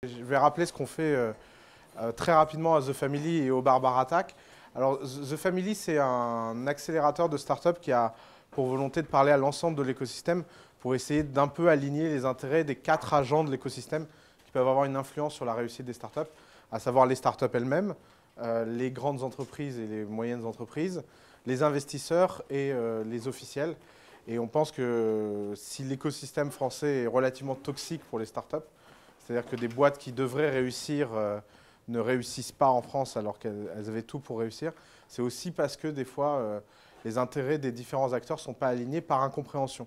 Je vais rappeler ce qu'on fait très rapidement à The Family et au Barbare Attack. Alors, The Family, c'est un accélérateur de start-up qui a pour volonté de parler à l'ensemble de l'écosystème pour essayer d'un peu aligner les intérêts des 4 agents de l'écosystème qui peuvent avoir une influence sur la réussite des startups, à savoir les startups elles-mêmes, les grandes entreprises et les moyennes entreprises, les investisseurs et les officiels. Et on pense que si l'écosystème français est relativement toxique pour les startups, c'est-à-dire que des boîtes qui devraient réussir ne réussissent pas en France alors qu'elles avaient tout pour réussir, c'est aussi parce que des fois, les intérêts des différents acteurs ne sont pas alignés par incompréhension.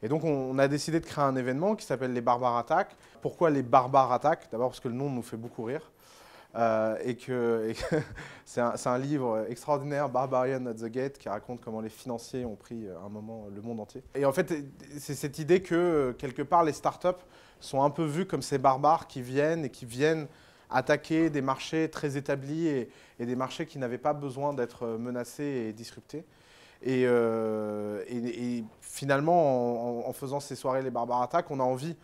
Et donc, on a décidé de créer un événement qui s'appelle les Barbare Attack. Pourquoi les Barbare Attack? D'abord parce que le nom nous fait beaucoup rire. Et que c'est un livre extraordinaire, Barbarian at the Gate, qui raconte comment les financiers ont pris à un moment le monde entier. Et en fait, c'est cette idée que, quelque part, les startups sont un peu vues comme ces barbares qui viennent attaquer des marchés très établis et des marchés qui n'avaient pas besoin d'être menacés et disruptés. Et finalement, en faisant ces soirées, les Barbare Attack, on a envie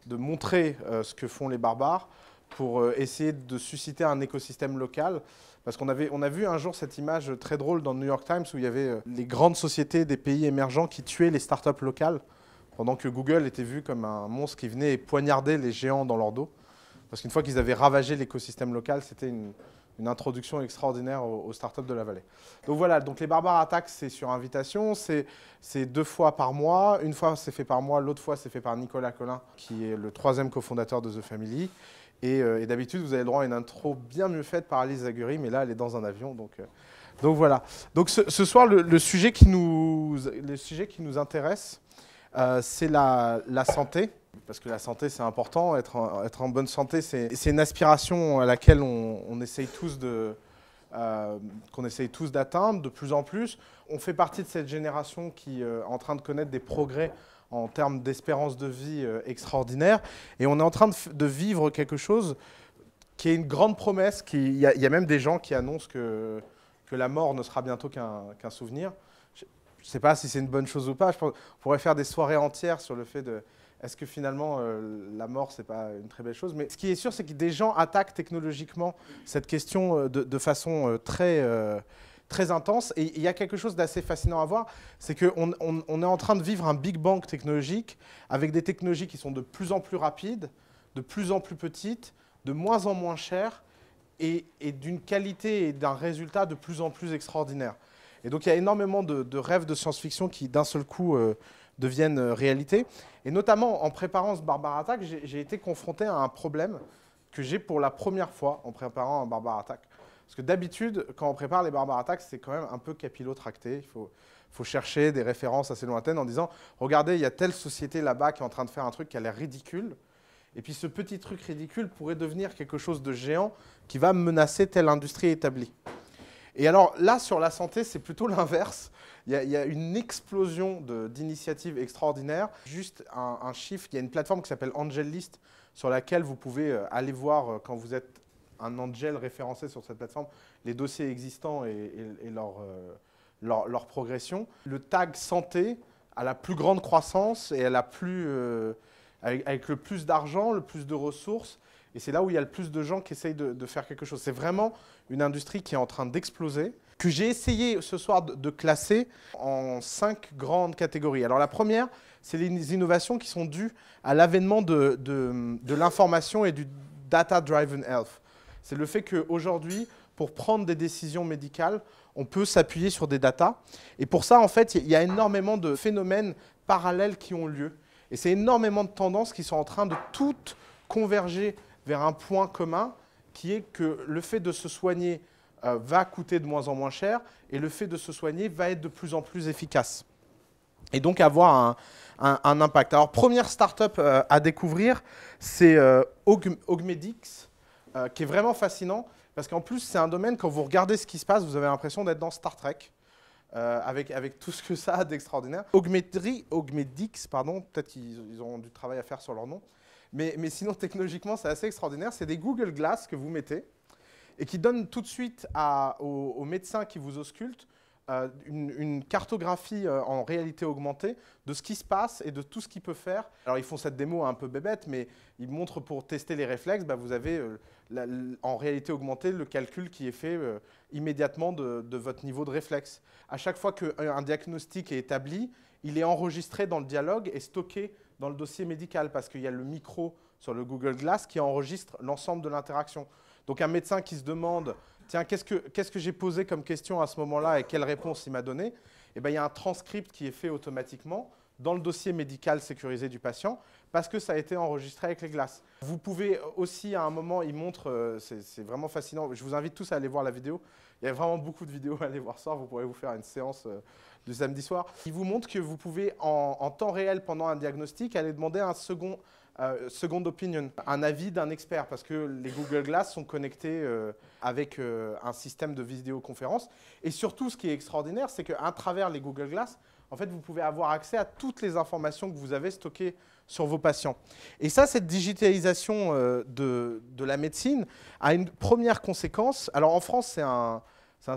de montrer ce que font les barbares pour essayer de susciter un écosystème local. Parce qu'on a vu un jour cette image très drôle dans le New York Times où il y avait les grandes sociétés des pays émergents qui tuaient les startups locales, pendant que Google était vu comme un monstre qui venait poignarder les géants dans leur dos. Parce qu'une fois qu'ils avaient ravagé l'écosystème local, c'était une introduction extraordinaire aux startups de la vallée. Donc voilà, donc les Barbare Attack, c'est sur invitation, c'est 2 fois par mois. Une fois, c'est fait par moi, l'autre fois, c'est fait par Nicolas Collin, qui est le 3e cofondateur de The Family. Et d'habitude, vous avez le droit à une intro bien mieux faite par Alice Zaguri, mais là, elle est dans un avion. Donc voilà. Donc ce soir, le sujet qui nous intéresse, c'est la santé. Parce que la santé, c'est important. Être en bonne santé, c'est une aspiration à laquelle qu'on essaye tous d'atteindre de plus en plus. On fait partie de cette génération qui est en train de connaître des progrès en termes d'espérance de vie extraordinaire. Et on est en train de vivre quelque chose qui est une grande promesse. Il y a même des gens qui annoncent que la mort ne sera bientôt qu'un souvenir. Je ne sais pas si c'est une bonne chose ou pas. On pourrait faire des soirées entières sur le fait de... Est-ce que finalement, la mort, ce n'est pas une très belle chose? Mais ce qui est sûr, c'est que des gens attaquent technologiquement cette question de façon très intense. Et il y a quelque chose d'assez fascinant à voir, c'est qu'on est en train de vivre un Big Bang technologique avec des technologies qui sont de plus en plus rapides, de plus en plus petites, de moins en moins chères et d'une qualité et d'un résultat de plus en plus extraordinaire. Et donc il y a énormément de rêves de science-fiction qui d'un seul coup deviennent réalité. Et notamment en préparant ce Barbare Attack, j'ai été confronté à un problème que j'ai pour la première fois en préparant un Barbare Attack. Parce que d'habitude, quand on prépare les Barbare Attack, c'est quand même un peu capillotracté. Il faut chercher des références assez lointaines en disant « Regardez, il y a telle société là-bas qui est en train de faire un truc qui a l'air ridicule. Et puis ce petit truc ridicule pourrait devenir quelque chose de géant qui va menacer telle industrie établie. » Et alors là, sur la santé, c'est plutôt l'inverse. Il y a une explosion d'initiatives extraordinaires. Juste un chiffre, il y a une plateforme qui s'appelle AngelList sur laquelle vous pouvez aller voir quand vous êtes un angel référencé sur cette plateforme, les dossiers existants et leur progression. Le tag santé a la plus grande croissance et avec le plus d'argent, le plus de ressources. Et c'est là où il y a le plus de gens qui essayent de faire quelque chose. C'est vraiment une industrie qui est en train d'exploser, que j'ai essayé ce soir de classer en 5 grandes catégories. Alors la première, c'est les innovations qui sont dues à l'avènement de l'information et du data-driven health. C'est le fait qu'aujourd'hui, pour prendre des décisions médicales, on peut s'appuyer sur des datas. Et pour ça, en fait, il y a énormément de phénomènes parallèles qui ont lieu. Et c'est énormément de tendances qui sont en train de toutes converger vers un point commun, qui est que le fait de se soigner va coûter de moins en moins cher, et le fait de se soigner va être de plus en plus efficace. Et donc avoir un impact. Alors, première start-up à découvrir, c'est Augmedix, qui est vraiment fascinant, parce qu'en plus, c'est un domaine, quand vous regardez ce qui se passe, vous avez l'impression d'être dans Star Trek, avec tout ce que ça a d'extraordinaire. Augmedix, pardon, peut-être qu'ils auront du travail à faire sur leur nom, mais sinon, technologiquement, c'est assez extraordinaire. C'est des Google Glass que vous mettez et qui donnent tout de suite aux médecins qui vous auscultent une cartographie en réalité augmentée de ce qui se passe et de tout ce qu'il peut faire. Alors ils font cette démo un peu bébête, mais ils montrent pour tester les réflexes, vous avez en réalité augmentée le calcul qui est fait immédiatement de votre niveau de réflexe. À chaque fois qu'un diagnostic est établi, il est enregistré dans le dialogue et stocké dans le dossier médical parce qu'il y a le micro sur le Google Glass qui enregistre l'ensemble de l'interaction. Donc un médecin qui se demande « Tiens, qu'est-ce que j'ai posé comme question à ce moment-là et quelle réponse il m'a donné ?» Eh bien, il y a un transcript qui est fait automatiquement dans le dossier médical sécurisé du patient parce que ça a été enregistré avec les glaces. Vous pouvez aussi, à un moment, il montre, c'est vraiment fascinant, je vous invite tous à aller voir la vidéo. Il y a vraiment beaucoup de vidéos à aller voir ce soir, vous pourrez vous faire une séance du samedi soir. Il vous montre que vous pouvez, en temps réel, pendant un diagnostic, aller demander un second opinion, un avis d'un expert, parce que les Google Glass sont connectés avec un système de vidéoconférence. Et surtout, ce qui est extraordinaire, c'est qu'à travers les Google Glass, en fait, vous pouvez avoir accès à toutes les informations que vous avez stockées sur vos patients. Et ça, cette digitalisation de la médecine a une première conséquence. Alors en France, c'est un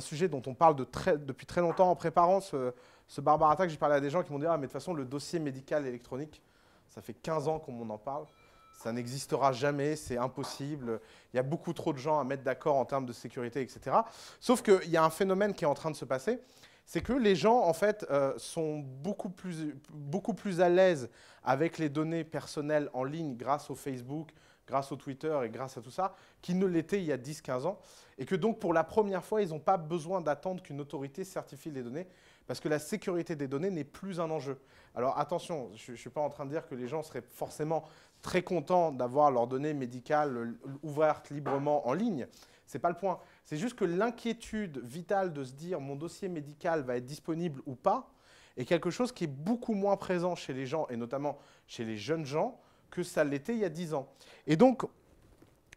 sujet dont on parle depuis très longtemps. En préparant ce Barbara Attack, j'ai parlé à des gens qui m'ont dit « Ah, mais de toute façon, le dossier médical électronique, ça fait 15 ans qu'on m'en parle. Ça n'existera jamais, c'est impossible. Il y a beaucoup trop de gens à mettre d'accord en termes de sécurité, etc. » Sauf qu'il y a un phénomène qui est en train de se passer, c'est que les gens, en fait, sont beaucoup plus à l'aise avec les données personnelles en ligne grâce au Facebook, grâce au Twitter et grâce à tout ça, qu'ils ne l'étaient il y a 10-15 ans. Et que donc, pour la première fois, ils n'ont pas besoin d'attendre qu'une autorité certifie les données, parce que la sécurité des données n'est plus un enjeu. Alors attention, je ne suis pas en train de dire que les gens seraient forcément très contents d'avoir leurs données médicales ouvertes librement en ligne. Ce n'est pas le point. C'est juste que l'inquiétude vitale de se dire « mon dossier médical va être disponible ou pas » est quelque chose qui est beaucoup moins présent chez les gens, et notamment chez les jeunes gens, que ça l'était il y a 10 ans. Et donc,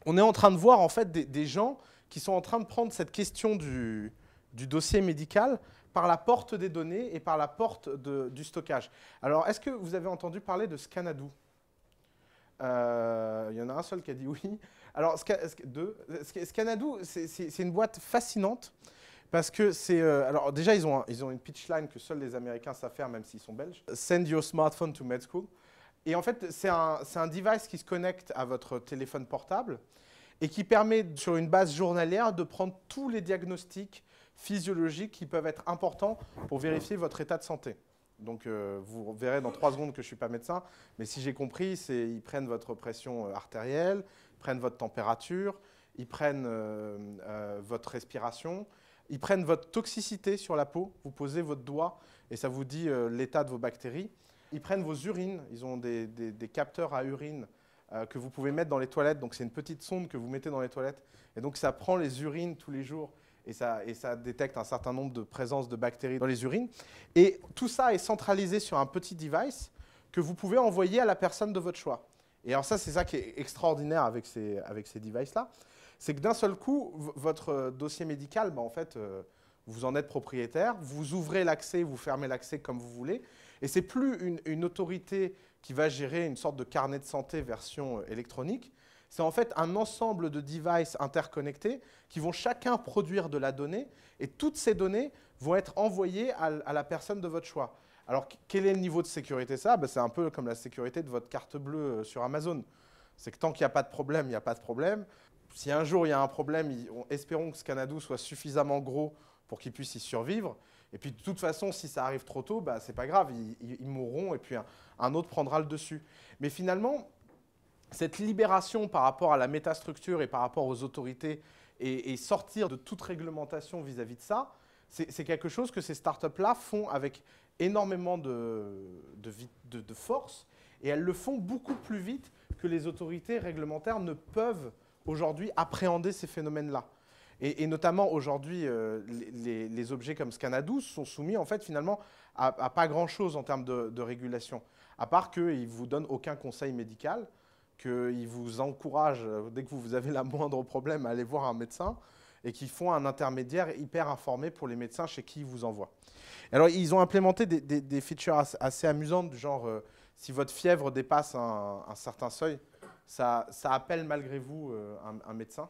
on est en train de voir en fait des gens qui sont en train de prendre cette question du dossier médical par la porte des données et par la porte du stockage. Alors, est-ce que vous avez entendu parler de Scanadu? Il y en a un seul qui a dit oui. Alors, Scanadu, c'est une boîte fascinante parce que c'est... alors déjà, ils ont une pitch line que seuls les Américains savent faire, même s'ils sont belges. Send your smartphone to med school. Et en fait, c'est un device qui se connecte à votre téléphone portable et qui permet, sur une base journalière, de prendre tous les diagnostics physiologiques qui peuvent être importants pour vérifier votre état de santé. Donc, vous verrez dans 3 secondes que je ne suis pas médecin, mais si j'ai compris, ils prennent votre pression artérielle, ils prennent votre température, ils prennent votre respiration, ils prennent votre toxicité sur la peau, vous posez votre doigt et ça vous dit l'état de vos bactéries. Ils prennent vos urines, ils ont des capteurs à urine que vous pouvez mettre dans les toilettes. Donc c'est une petite sonde que vous mettez dans les toilettes. Et donc ça prend les urines tous les jours et ça détecte un certain nombre de présences de bactéries dans les urines. Et tout ça est centralisé sur un petit device que vous pouvez envoyer à la personne de votre choix. Et alors ça, c'est ça qui est extraordinaire avec ces devices-là. C'est que d'un seul coup, votre dossier médical, en fait, vous en êtes propriétaire, vous ouvrez l'accès, vous fermez l'accès comme vous voulez. Et ce n'est plus une autorité qui va gérer une sorte de carnet de santé version électronique. C'est en fait un ensemble de devices interconnectés qui vont chacun produire de la donnée. Et toutes ces données vont être envoyées à la personne de votre choix. Alors, quel est le niveau de sécurité ça? C'est un peu comme la sécurité de votre carte bleue sur Amazon. C'est que tant qu'il n'y a pas de problème, il n'y a pas de problème. Si un jour il y a un problème, espérons que Scanadu soit suffisamment gros pour qu'ils puissent y survivre. Et puis de toute façon, si ça arrive trop tôt, c'est pas grave, ils mourront et puis un autre prendra le dessus. Mais finalement, cette libération par rapport à la métastructure et par rapport aux autorités et sortir de toute réglementation vis-à-vis de ça, c'est quelque chose que ces startups-là font avec énormément de force et elles le font beaucoup plus vite que les autorités réglementaires ne peuvent aujourd'hui appréhender ces phénomènes-là. Et notamment aujourd'hui, les objets comme Scanadu sont soumis en fait finalement à pas grand-chose en termes de régulation, à part qu'ils ne vous donnent aucun conseil médical, qu'ils vous encouragent, dès que vous avez la moindre problème, à aller voir un médecin, et qu'ils font un intermédiaire hyper informé pour les médecins chez qui ils vous envoient. Alors ils ont implémenté des features assez amusantes, du genre si votre fièvre dépasse un certain seuil, ça appelle malgré vous un médecin.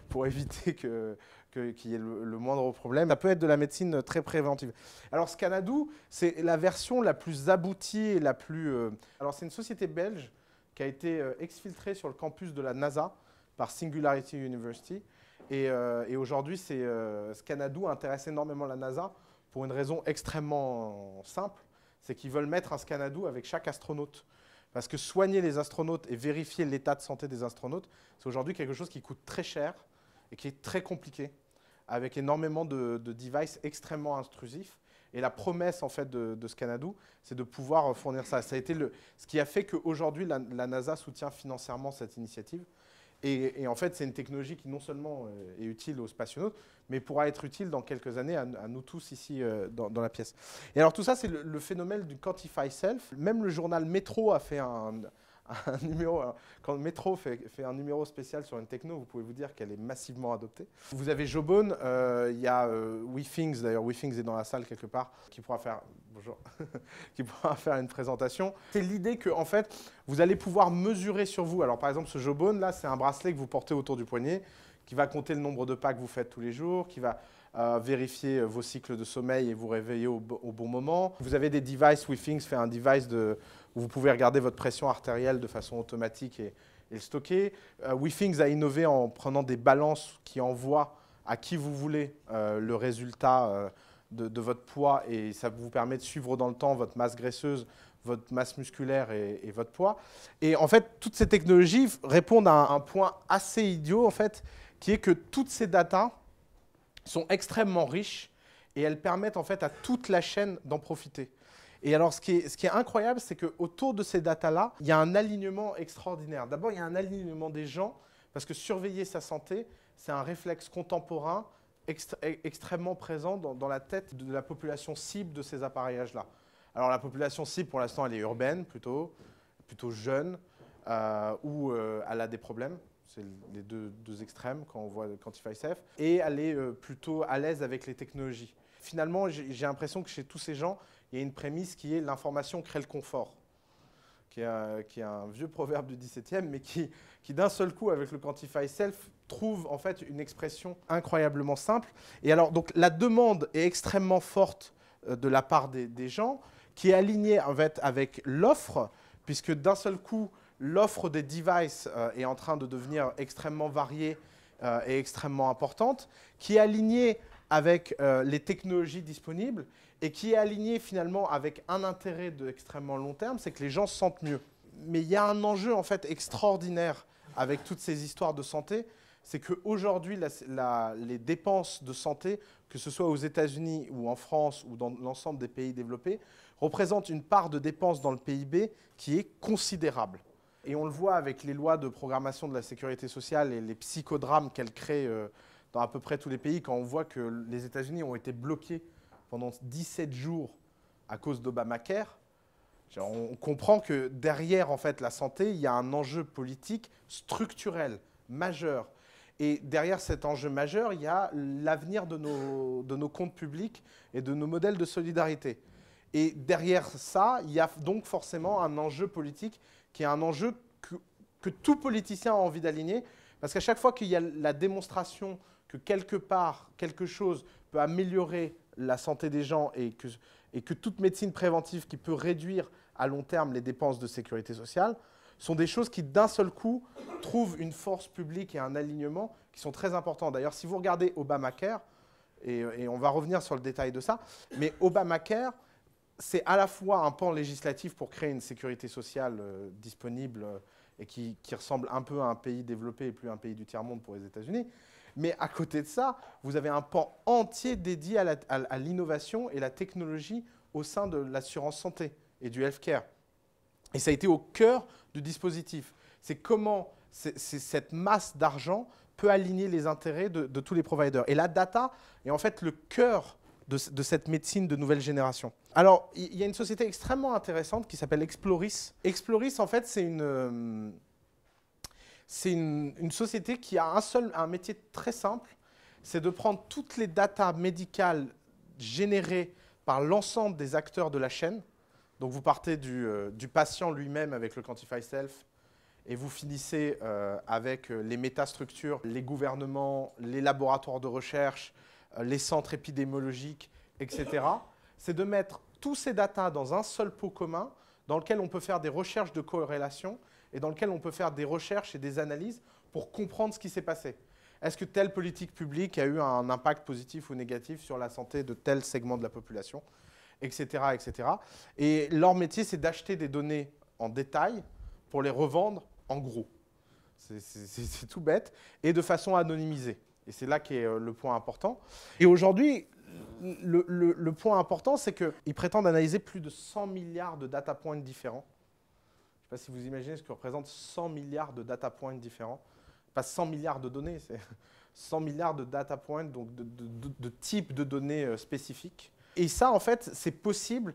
pour éviter qu'il y ait le moindre problème. Ça peut être de la médecine très préventive. Alors Scanadu, c'est la version la plus aboutie et la plus... Alors c'est une société belge qui a été exfiltrée sur le campus de la NASA par Singularity University. Et aujourd'hui, Scanadu intéresse énormément la NASA pour une raison extrêmement simple, c'est qu'ils veulent mettre un Scanadu avec chaque astronaute. Parce que soigner les astronautes et vérifier l'état de santé des astronautes, c'est aujourd'hui quelque chose qui coûte très cher et qui est très compliqué, avec énormément de devices extrêmement intrusifs. Et la promesse en fait, de Scanadu, c'est de pouvoir fournir ça. Ça a été ce qui a fait qu'aujourd'hui, la NASA soutient financièrement cette initiative. Et en fait, c'est une technologie qui non seulement est utile aux spationautes, mais pourra être utile dans quelques années à nous tous ici dans la pièce. Et alors tout ça, c'est le phénomène du Quantify Self. Même le journal Métro a fait un numéro. Quand Métro fait un numéro spécial sur une techno, vous pouvez vous dire qu'elle est massivement adoptée. Vous avez Jobone, il y a WeThings, d'ailleurs WeThings est dans la salle quelque part, qui pourra faire... Bonjour. Qui pourra faire une présentation. C'est l'idée que en fait, vous allez pouvoir mesurer sur vous. Alors par exemple, ce Jobone, là, c'est un bracelet que vous portez autour du poignet, qui va compter le nombre de pas que vous faites tous les jours, qui va vérifier vos cycles de sommeil et vous réveiller au bon moment. Vous avez des devices, WeThings fait un device où vous pouvez regarder votre pression artérielle de façon automatique et le stocker. WeThings a innové en prenant des balances qui envoient à qui vous voulez le résultat de votre poids, et ça vous permet de suivre dans le temps votre masse graisseuse, votre masse musculaire et votre poids. Et en fait, toutes ces technologies répondent à un point assez idiot, en fait, qui est que toutes ces datas sont extrêmement riches et elles permettent en fait à toute la chaîne d'en profiter. Et alors, ce qui est incroyable, c'est qu'autour de ces datas-là, il y a un alignement extraordinaire. D'abord, il y a un alignement des gens, parce que surveiller sa santé, c'est un réflexe contemporain extrêmement présent dans la tête de la population cible de ces appareillages-là. Alors la population cible, pour l'instant, elle est urbaine plutôt jeune, ou elle a des problèmes. C'est les deux extrêmes quand on voit Quantify Self. Et elle est plutôt à l'aise avec les technologies. Finalement, j'ai l'impression que chez tous ces gens, il y a une prémisse qui est l'information crée le confort, qui est un vieux proverbe du XVIIe, mais qui d'un seul coup, avec le Quantify Self, trouve en fait une expression incroyablement simple. Et alors, donc, la demande est extrêmement forte de la part des gens, qui est alignée en fait, avec l'offre, puisque d'un seul coup, l'offre des devices est en train de devenir extrêmement variée et extrêmement importante, qui est alignée avec les technologies disponibles et qui est alignée finalement avec un intérêt d'extrêmement long terme, c'est que les gens se sentent mieux. Mais il y a un enjeu en fait extraordinaire avec toutes ces histoires de santé, c'est qu'aujourd'hui, les dépenses de santé, que ce soit aux États-Unis ou en France ou dans l'ensemble des pays développés, représentent une part de dépenses dans le PIB qui est considérable. Et on le voit avec les lois de programmation de la sécurité sociale et les psychodrames qu'elles créent dans à peu près tous les pays, quand on voit que les États-Unis ont été bloqués pendant 17 jours à cause d'Obamacare. On comprend que derrière en fait, la santé, il y a un enjeu politique structurel, majeur. Et derrière cet enjeu majeur, il y a l'avenir de nos comptes publics et de nos modèles de solidarité. Et derrière ça, il y a donc forcément un enjeu politique qui est un enjeu que tout politicien a envie d'aligner. Parce qu'à chaque fois qu'il y a la démonstration que quelque part, quelque chose peut améliorer la santé des gens et que toute médecine préventive qui peut réduire à long terme les dépenses de sécurité sociale, sont des choses qui, d'un seul coup, trouvent une force publique et un alignement qui sont très importants. D'ailleurs, si vous regardez Obamacare, et on va revenir sur le détail de ça, mais Obamacare, c'est à la fois un pan législatif pour créer une sécurité sociale disponible et qui ressemble un peu à un pays développé et plus un pays du tiers-monde pour les États-Unis. Mais à côté de ça, vous avez un pan entier dédié à l'innovation et la technologie au sein de l'assurance santé et du healthcare. Et ça a été au cœur du dispositif. C'est comment cette masse d'argent peut aligner les intérêts de tous les providers. Et la data est en fait le cœur de cette médecine de nouvelle génération. Alors, il y a une société extrêmement intéressante qui s'appelle Exploris. Exploris, en fait, c'est une société qui a un métier très simple, c'est de prendre toutes les datas médicales générées par l'ensemble des acteurs de la chaîne. Donc vous partez du patient lui-même avec le Quantify Self, et vous finissez avec les métastructures, les gouvernements, les laboratoires de recherche, les centres épidémiologiques, etc. C'est de mettre tous ces datas dans un seul pot commun dans lequel on peut faire des recherches de corrélation et dans lequel on peut faire des recherches et des analyses pour comprendre ce qui s'est passé. Est-ce que telle politique publique a eu un impact positif ou négatif sur la santé de tel segment de la population, etc., etc. Et leur métier, c'est d'acheter des données en détail pour les revendre en gros. C'est tout bête, et de façon anonymisée. Et c'est là qu'est le point important. Et aujourd'hui, le point important, c'est qu'ils prétendent analyser plus de 100 milliards de data points différents. Je ne sais pas si vous imaginez ce que représente 100 milliards de data points différents. Pas 100 milliards de données, c'est 100 milliards de data points, donc de types de données spécifiques. Et ça, en fait, c'est possible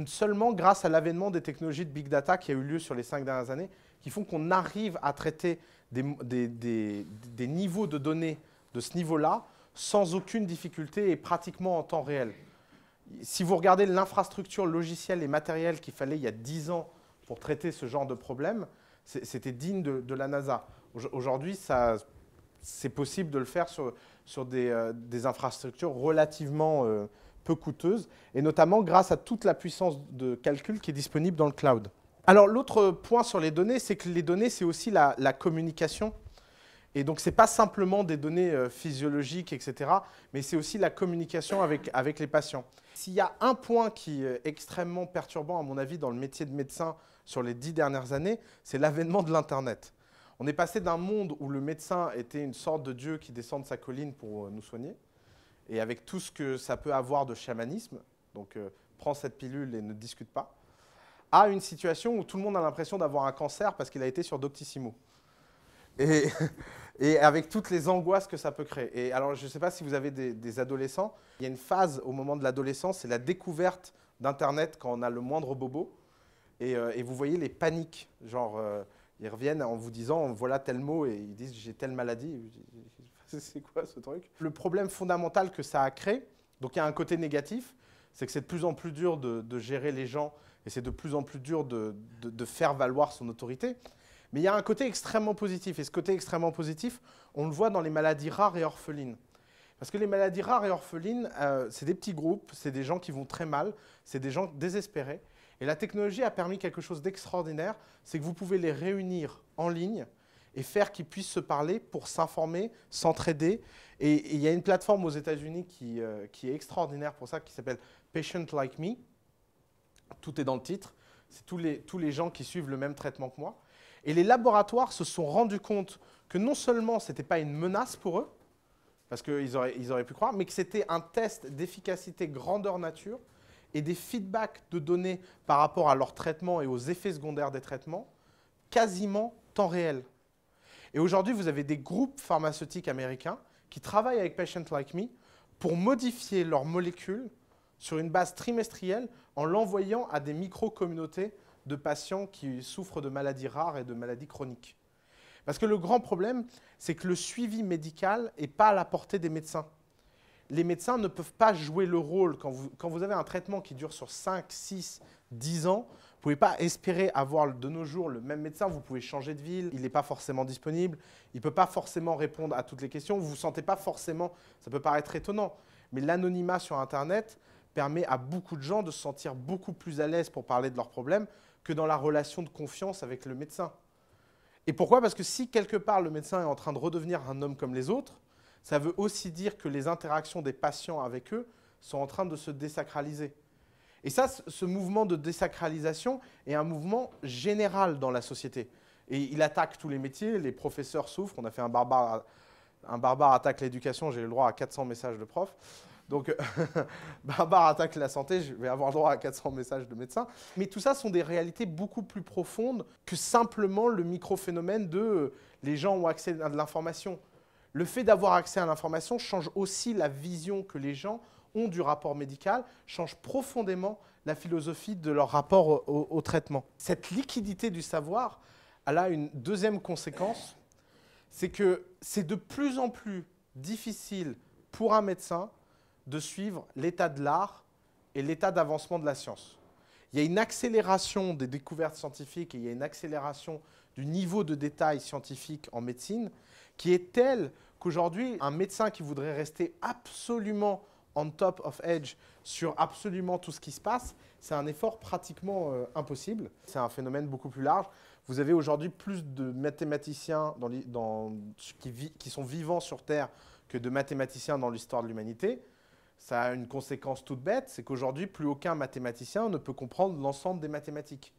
seulement grâce à l'avènement des technologies de big data qui a eu lieu sur les 5 dernières années, qui font qu'on arrive à traiter des niveaux de données de ce niveau-là sans aucune difficulté et pratiquement en temps réel. Si vous regardez l'infrastructure logicielle et matérielle qu'il fallait il y a 10 ans pour traiter ce genre de problème, c'était digne de la NASA. Aujourd'hui, c'est possible de le faire sur des infrastructures relativement peu coûteuses, et notamment grâce à toute la puissance de calcul qui est disponible dans le cloud. Alors l'autre point sur les données, c'est que les données, c'est aussi la communication. Et donc, ce n'est pas simplement des données physiologiques, etc., mais c'est aussi la communication avec les patients. S'il y a un point qui est extrêmement perturbant, à mon avis, dans le métier de médecin sur les 10 dernières années, c'est l'avènement de l'Internet. On est passé d'un monde où le médecin était une sorte de dieu qui descend de sa colline pour nous soigner, et avec tout ce que ça peut avoir de chamanisme, donc prends cette pilule et ne discute pas, à une situation où tout le monde a l'impression d'avoir un cancer parce qu'il a été sur Doctissimo. Et avec toutes les angoisses que ça peut créer. Et alors, je ne sais pas si vous avez des adolescents, il y a une phase au moment de l'adolescence, c'est la découverte d'Internet quand on a le moindre bobo. Et vous voyez les paniques, genre, ils reviennent en vous disant, voilà tel mot, et ils disent, j'ai telle maladie. C'est quoi ce truc? Le problème fondamental que ça a créé, donc il y a un côté négatif, c'est que c'est de plus en plus dur de gérer les gens, et c'est de plus en plus dur de faire valoir son autorité. Mais il y a un côté extrêmement positif. Et ce côté extrêmement positif, on le voit dans les maladies rares et orphelines. Parce que les maladies rares et orphelines, c'est des petits groupes, c'est des gens qui vont très mal, c'est des gens désespérés. Et la technologie a permis quelque chose d'extraordinaire, c'est que vous pouvez les réunir en ligne et faire qu'ils puissent se parler pour s'informer, s'entraider. Et il y a une plateforme aux États-Unis qui est extraordinaire pour ça, qui s'appelle Patient Like Me. Tout est dans le titre. C'est tous les gens qui suivent le même traitement que moi. Et les laboratoires se sont rendus compte que non seulement ce n'était pas une menace pour eux, parce qu'ils auraient pu croire, mais que c'était un test d'efficacité grandeur nature et des feedbacks de données par rapport à leur traitement et aux effets secondaires des traitements, quasiment temps réel. Et aujourd'hui, vous avez des groupes pharmaceutiques américains qui travaillent avec Patient Like Me pour modifier leurs molécules sur une base trimestrielle en l'envoyant à des micro-communautés de patients qui souffrent de maladies rares et de maladies chroniques. Parce que le grand problème, c'est que le suivi médical n'est pas à la portée des médecins. Les médecins ne peuvent pas jouer le rôle. Quand vous avez un traitement qui dure sur 5, 6, 10 ans, vous ne pouvez pas espérer avoir de nos jours le même médecin. Vous pouvez changer de ville, il n'est pas forcément disponible, il ne peut pas forcément répondre à toutes les questions. Vous ne vous sentez pas forcément, ça peut paraître étonnant, mais l'anonymat sur Internet permet à beaucoup de gens de se sentir beaucoup plus à l'aise pour parler de leurs problèmes que dans la relation de confiance avec le médecin. Et pourquoi? Parce que si quelque part le médecin est en train de redevenir un homme comme les autres, ça veut aussi dire que les interactions des patients avec eux sont en train de se désacraliser. Et ça, ce mouvement de désacralisation est un mouvement général dans la société. Et il attaque tous les métiers, les professeurs souffrent, on a fait un barbare attaque l'éducation, j'ai eu le droit à 400 messages de profs. Donc, barbare attaque la santé, je vais avoir le droit à 400 messages de médecins. Mais tout ça sont des réalités beaucoup plus profondes que simplement le micro-phénomène de les gens ont accès à de l'information. Le fait d'avoir accès à l'information change aussi la vision que les gens ont du rapport médical, change profondément la philosophie de leur rapport au traitement. Cette liquidité du savoir, elle a une deuxième conséquence, c'est que c'est de plus en plus difficile pour un médecin de suivre l'état de l'art et l'état d'avancement de la science. Il y a une accélération des découvertes scientifiques et il y a une accélération du niveau de détail scientifique en médecine qui est tel qu'aujourd'hui, un médecin qui voudrait rester absolument on top of edge sur absolument tout ce qui se passe, c'est un effort pratiquement impossible. C'est un phénomène beaucoup plus large. Vous avez aujourd'hui plus de mathématiciens qui sont vivants sur Terre que de mathématiciens dans l'histoire de l'humanité. Ça a une conséquence toute bête, c'est qu'aujourd'hui, plus aucun mathématicien ne peut comprendre l'ensemble des mathématiques.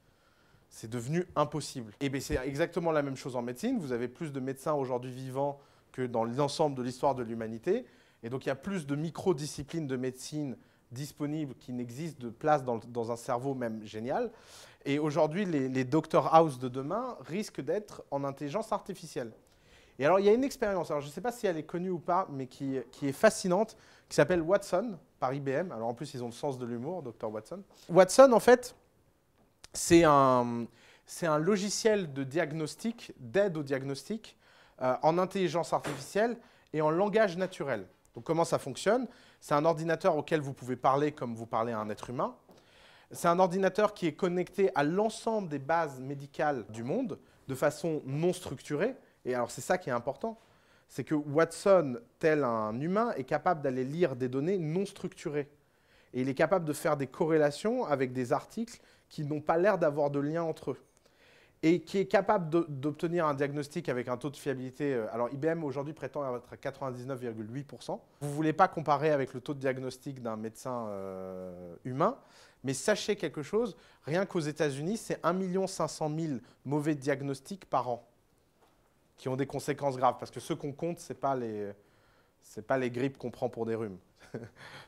C'est devenu impossible. Et bien, c'est exactement la même chose en médecine. Vous avez plus de médecins aujourd'hui vivants que dans l'ensemble de l'histoire de l'humanité. Et donc, il y a plus de micro-disciplines de médecine disponibles qui n'existent de place dans un cerveau même génial. Et aujourd'hui, les Dr House de demain risquent d'être en intelligence artificielle. Et alors, il y a une expérience, alors je ne sais pas si elle est connue ou pas, mais qui est fascinante, qui s'appelle Watson, par IBM. Alors en plus, ils ont le sens de l'humour, Dr Watson. Watson, en fait, c'est un logiciel de diagnostic, d'aide au diagnostic, en intelligence artificielle et en langage naturel. Donc comment ça fonctionne? C'est un ordinateur auquel vous pouvez parler comme vous parlez à un être humain. C'est un ordinateur qui est connecté à l'ensemble des bases médicales du monde de façon non structurée. Et alors c'est ça qui est important, c'est que Watson, tel un humain, est capable d'aller lire des données non structurées. Et il est capable de faire des corrélations avec des articles qui n'ont pas l'air d'avoir de lien entre eux. Et qui est capable d'obtenir un diagnostic avec un taux de fiabilité. Alors IBM aujourd'hui prétend être à 99,8%. Vous ne voulez pas comparer avec le taux de diagnostic d'un médecin humain, mais sachez quelque chose, rien qu'aux États-Unis, c'est 1 500 000 mauvais diagnostics par an qui ont des conséquences graves. Parce que ceux qu'on compte, ce n'est pas les grippes qu'on prend pour des rhumes.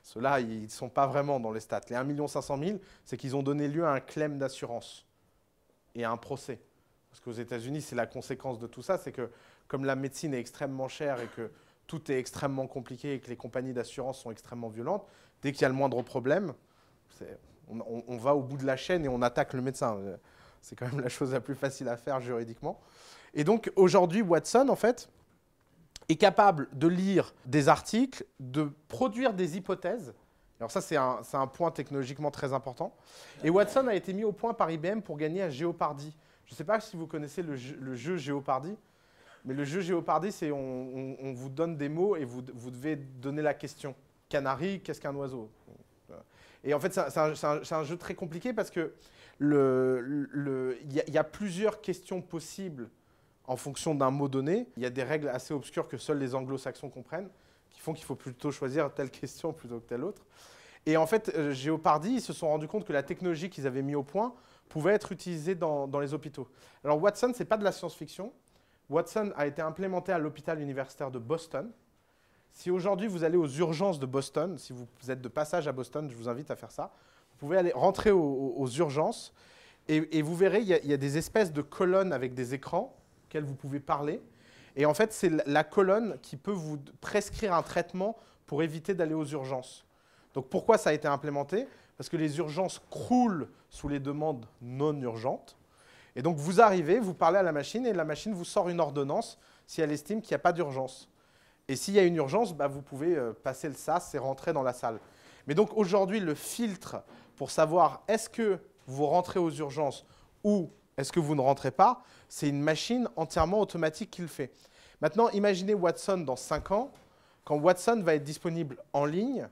Ceux-là, ils ne sont pas vraiment dans les stats. Les 1 500 000, c'est qu'ils ont donné lieu à un claim d'assurance et à un procès. Parce qu'aux États-Unis, c'est la conséquence de tout ça, c'est que comme la médecine est extrêmement chère et que tout est extrêmement compliqué et que les compagnies d'assurance sont extrêmement violentes, dès qu'il y a le moindre problème, on va au bout de la chaîne et on attaque le médecin. C'est quand même la chose la plus facile à faire juridiquement. Et donc aujourd'hui, Watson, en fait, est capable de lire des articles, de produire des hypothèses. Alors ça, c'est un point technologiquement très important. Et Watson a été mis au point par IBM pour gagner à Jeopardy. Je ne sais pas si vous connaissez le jeu Jeopardy, mais le jeu Jeopardy, c'est on vous donne des mots et vous devez donner la question. Canari, qu'est-ce qu'un oiseau? Et en fait, c'est un jeu très compliqué parce que y a plusieurs questions possibles en fonction d'un mot donné. Il y a des règles assez obscures que seuls les anglo-saxons comprennent, qui font qu'il faut plutôt choisir telle question plutôt que telle autre. Et en fait, Jeopardy, ils se sont rendus compte que la technologie qu'ils avaient mis au point pouvait être utilisée dans les hôpitaux. Alors Watson, ce n'est pas de la science-fiction. Watson a été implémenté à l'hôpital universitaire de Boston. Si aujourd'hui vous allez aux urgences de Boston, si vous êtes de passage à Boston, je vous invite à faire ça, vous pouvez aller rentrer aux urgences et vous verrez, il y a des espèces de colonnes avec des écrans auxquels vous pouvez parler. Et en fait, c'est la colonne qui peut vous prescrire un traitement pour éviter d'aller aux urgences. Donc pourquoi ça a été implémenté? Parce que les urgences croulent sous les demandes non urgentes. Et donc vous arrivez, vous parlez à la machine et la machine vous sort une ordonnance si elle estime qu'il n'y a pas d'urgence. Et s'il y a une urgence, bah, vous pouvez passer le sas et rentrer dans la salle. Mais donc aujourd'hui, le filtre pour savoir est-ce que vous rentrez aux urgences ou est-ce que vous ne rentrez pas, c'est une machine entièrement automatique qui le fait. Maintenant, imaginez Watson dans 5 ans, quand Watson va être disponible en ligne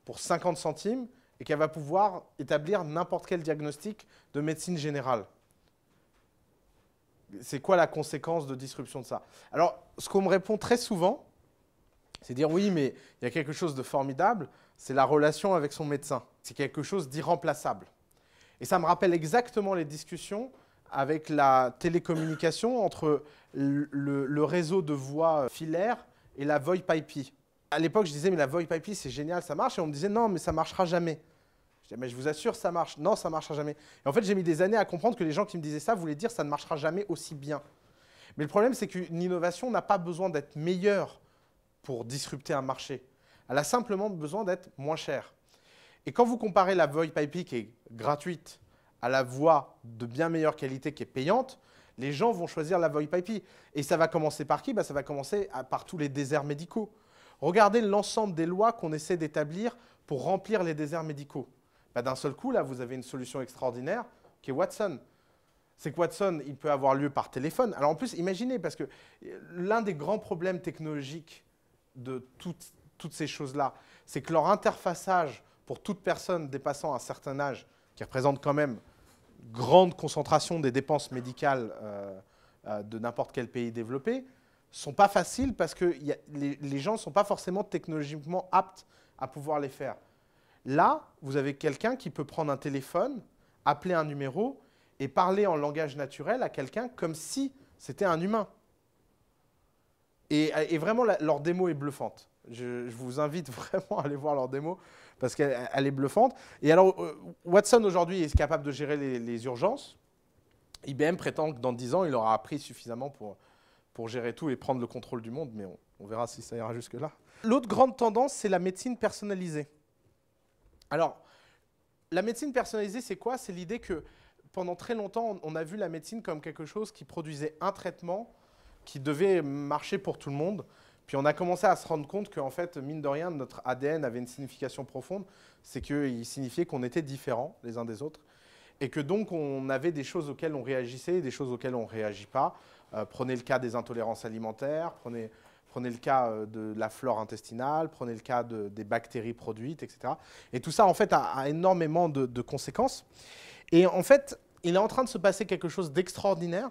pour 50 centimes et qu'elle va pouvoir établir n'importe quel diagnostic de médecine générale. C'est quoi la conséquence de disruption de ça? Alors, ce qu'on me répond très souvent, c'est dire oui, mais il y a quelque chose de formidable, c'est la relation avec son médecin. C'est quelque chose d'irremplaçable. Et ça me rappelle exactement les discussions avec la télécommunication entre le réseau de voix filaire et la VoIP IP. À l'époque, je disais, mais la VoIP IP, c'est génial, ça marche. Et on me disait, non, mais ça ne marchera jamais. Je disais, mais je vous assure, ça marche. Non, ça ne marchera jamais. Et en fait, j'ai mis des années à comprendre que les gens qui me disaient ça voulaient dire, ça ne marchera jamais aussi bien. Mais le problème, c'est qu'une innovation n'a pas besoin d'être meilleure pour disrupter un marché. Elle a simplement besoin d'être moins chère. Et quand vous comparez la VoIP IP qui est gratuite à la voix de bien meilleure qualité qui est payante, les gens vont choisir la VoIP IP. Et ça va commencer par qui? Ça va commencer par tous les déserts médicaux. Regardez l'ensemble des lois qu'on essaie d'établir pour remplir les déserts médicaux. D'un seul coup, là, vous avez une solution extraordinaire qui est Watson. C'est que Watson, il peut avoir lieu par téléphone. Alors en plus, imaginez, parce que l'un des grands problèmes technologiques de toutes ces choses-là, c'est que leur interfaçage pour toute personne dépassant un certain âge, qui représente quand même grande concentration des dépenses médicales de n'importe quel pays développé, ne sont pas faciles parce que les gens ne sont pas forcément technologiquement aptes à pouvoir les faire. Là, vous avez quelqu'un qui peut prendre un téléphone, appeler un numéro et parler en langage naturel à quelqu'un comme si c'était un humain. Et vraiment, leur démo est bluffante. Je vous invite vraiment à aller voir leur démo parce qu'elle est bluffante. Et alors, Watson aujourd'hui est capable de gérer les urgences. IBM prétend que dans 10 ans, il aura appris suffisamment pour gérer tout et prendre le contrôle du monde, mais on verra si ça ira jusque-là. L'autre grande tendance, c'est la médecine personnalisée. Alors, la médecine personnalisée, c'est quoi? C'est l'idée que pendant très longtemps, on a vu la médecine comme quelque chose qui produisait un traitement qui devait marcher pour tout le monde. Puis on a commencé à se rendre compte qu'en fait, mine de rien, notre ADN avait une signification profonde. C'est qu'il signifiait qu'on était différents les uns des autres. Et que donc, on avait des choses auxquelles on réagissait et des choses auxquelles on ne réagit pas. Prenez le cas des intolérances alimentaires, prenez le cas de la flore intestinale, prenez le cas des bactéries produites, etc. Et tout ça, en fait, a énormément de conséquences. Et en fait, il est en train de se passer quelque chose d'extraordinaire.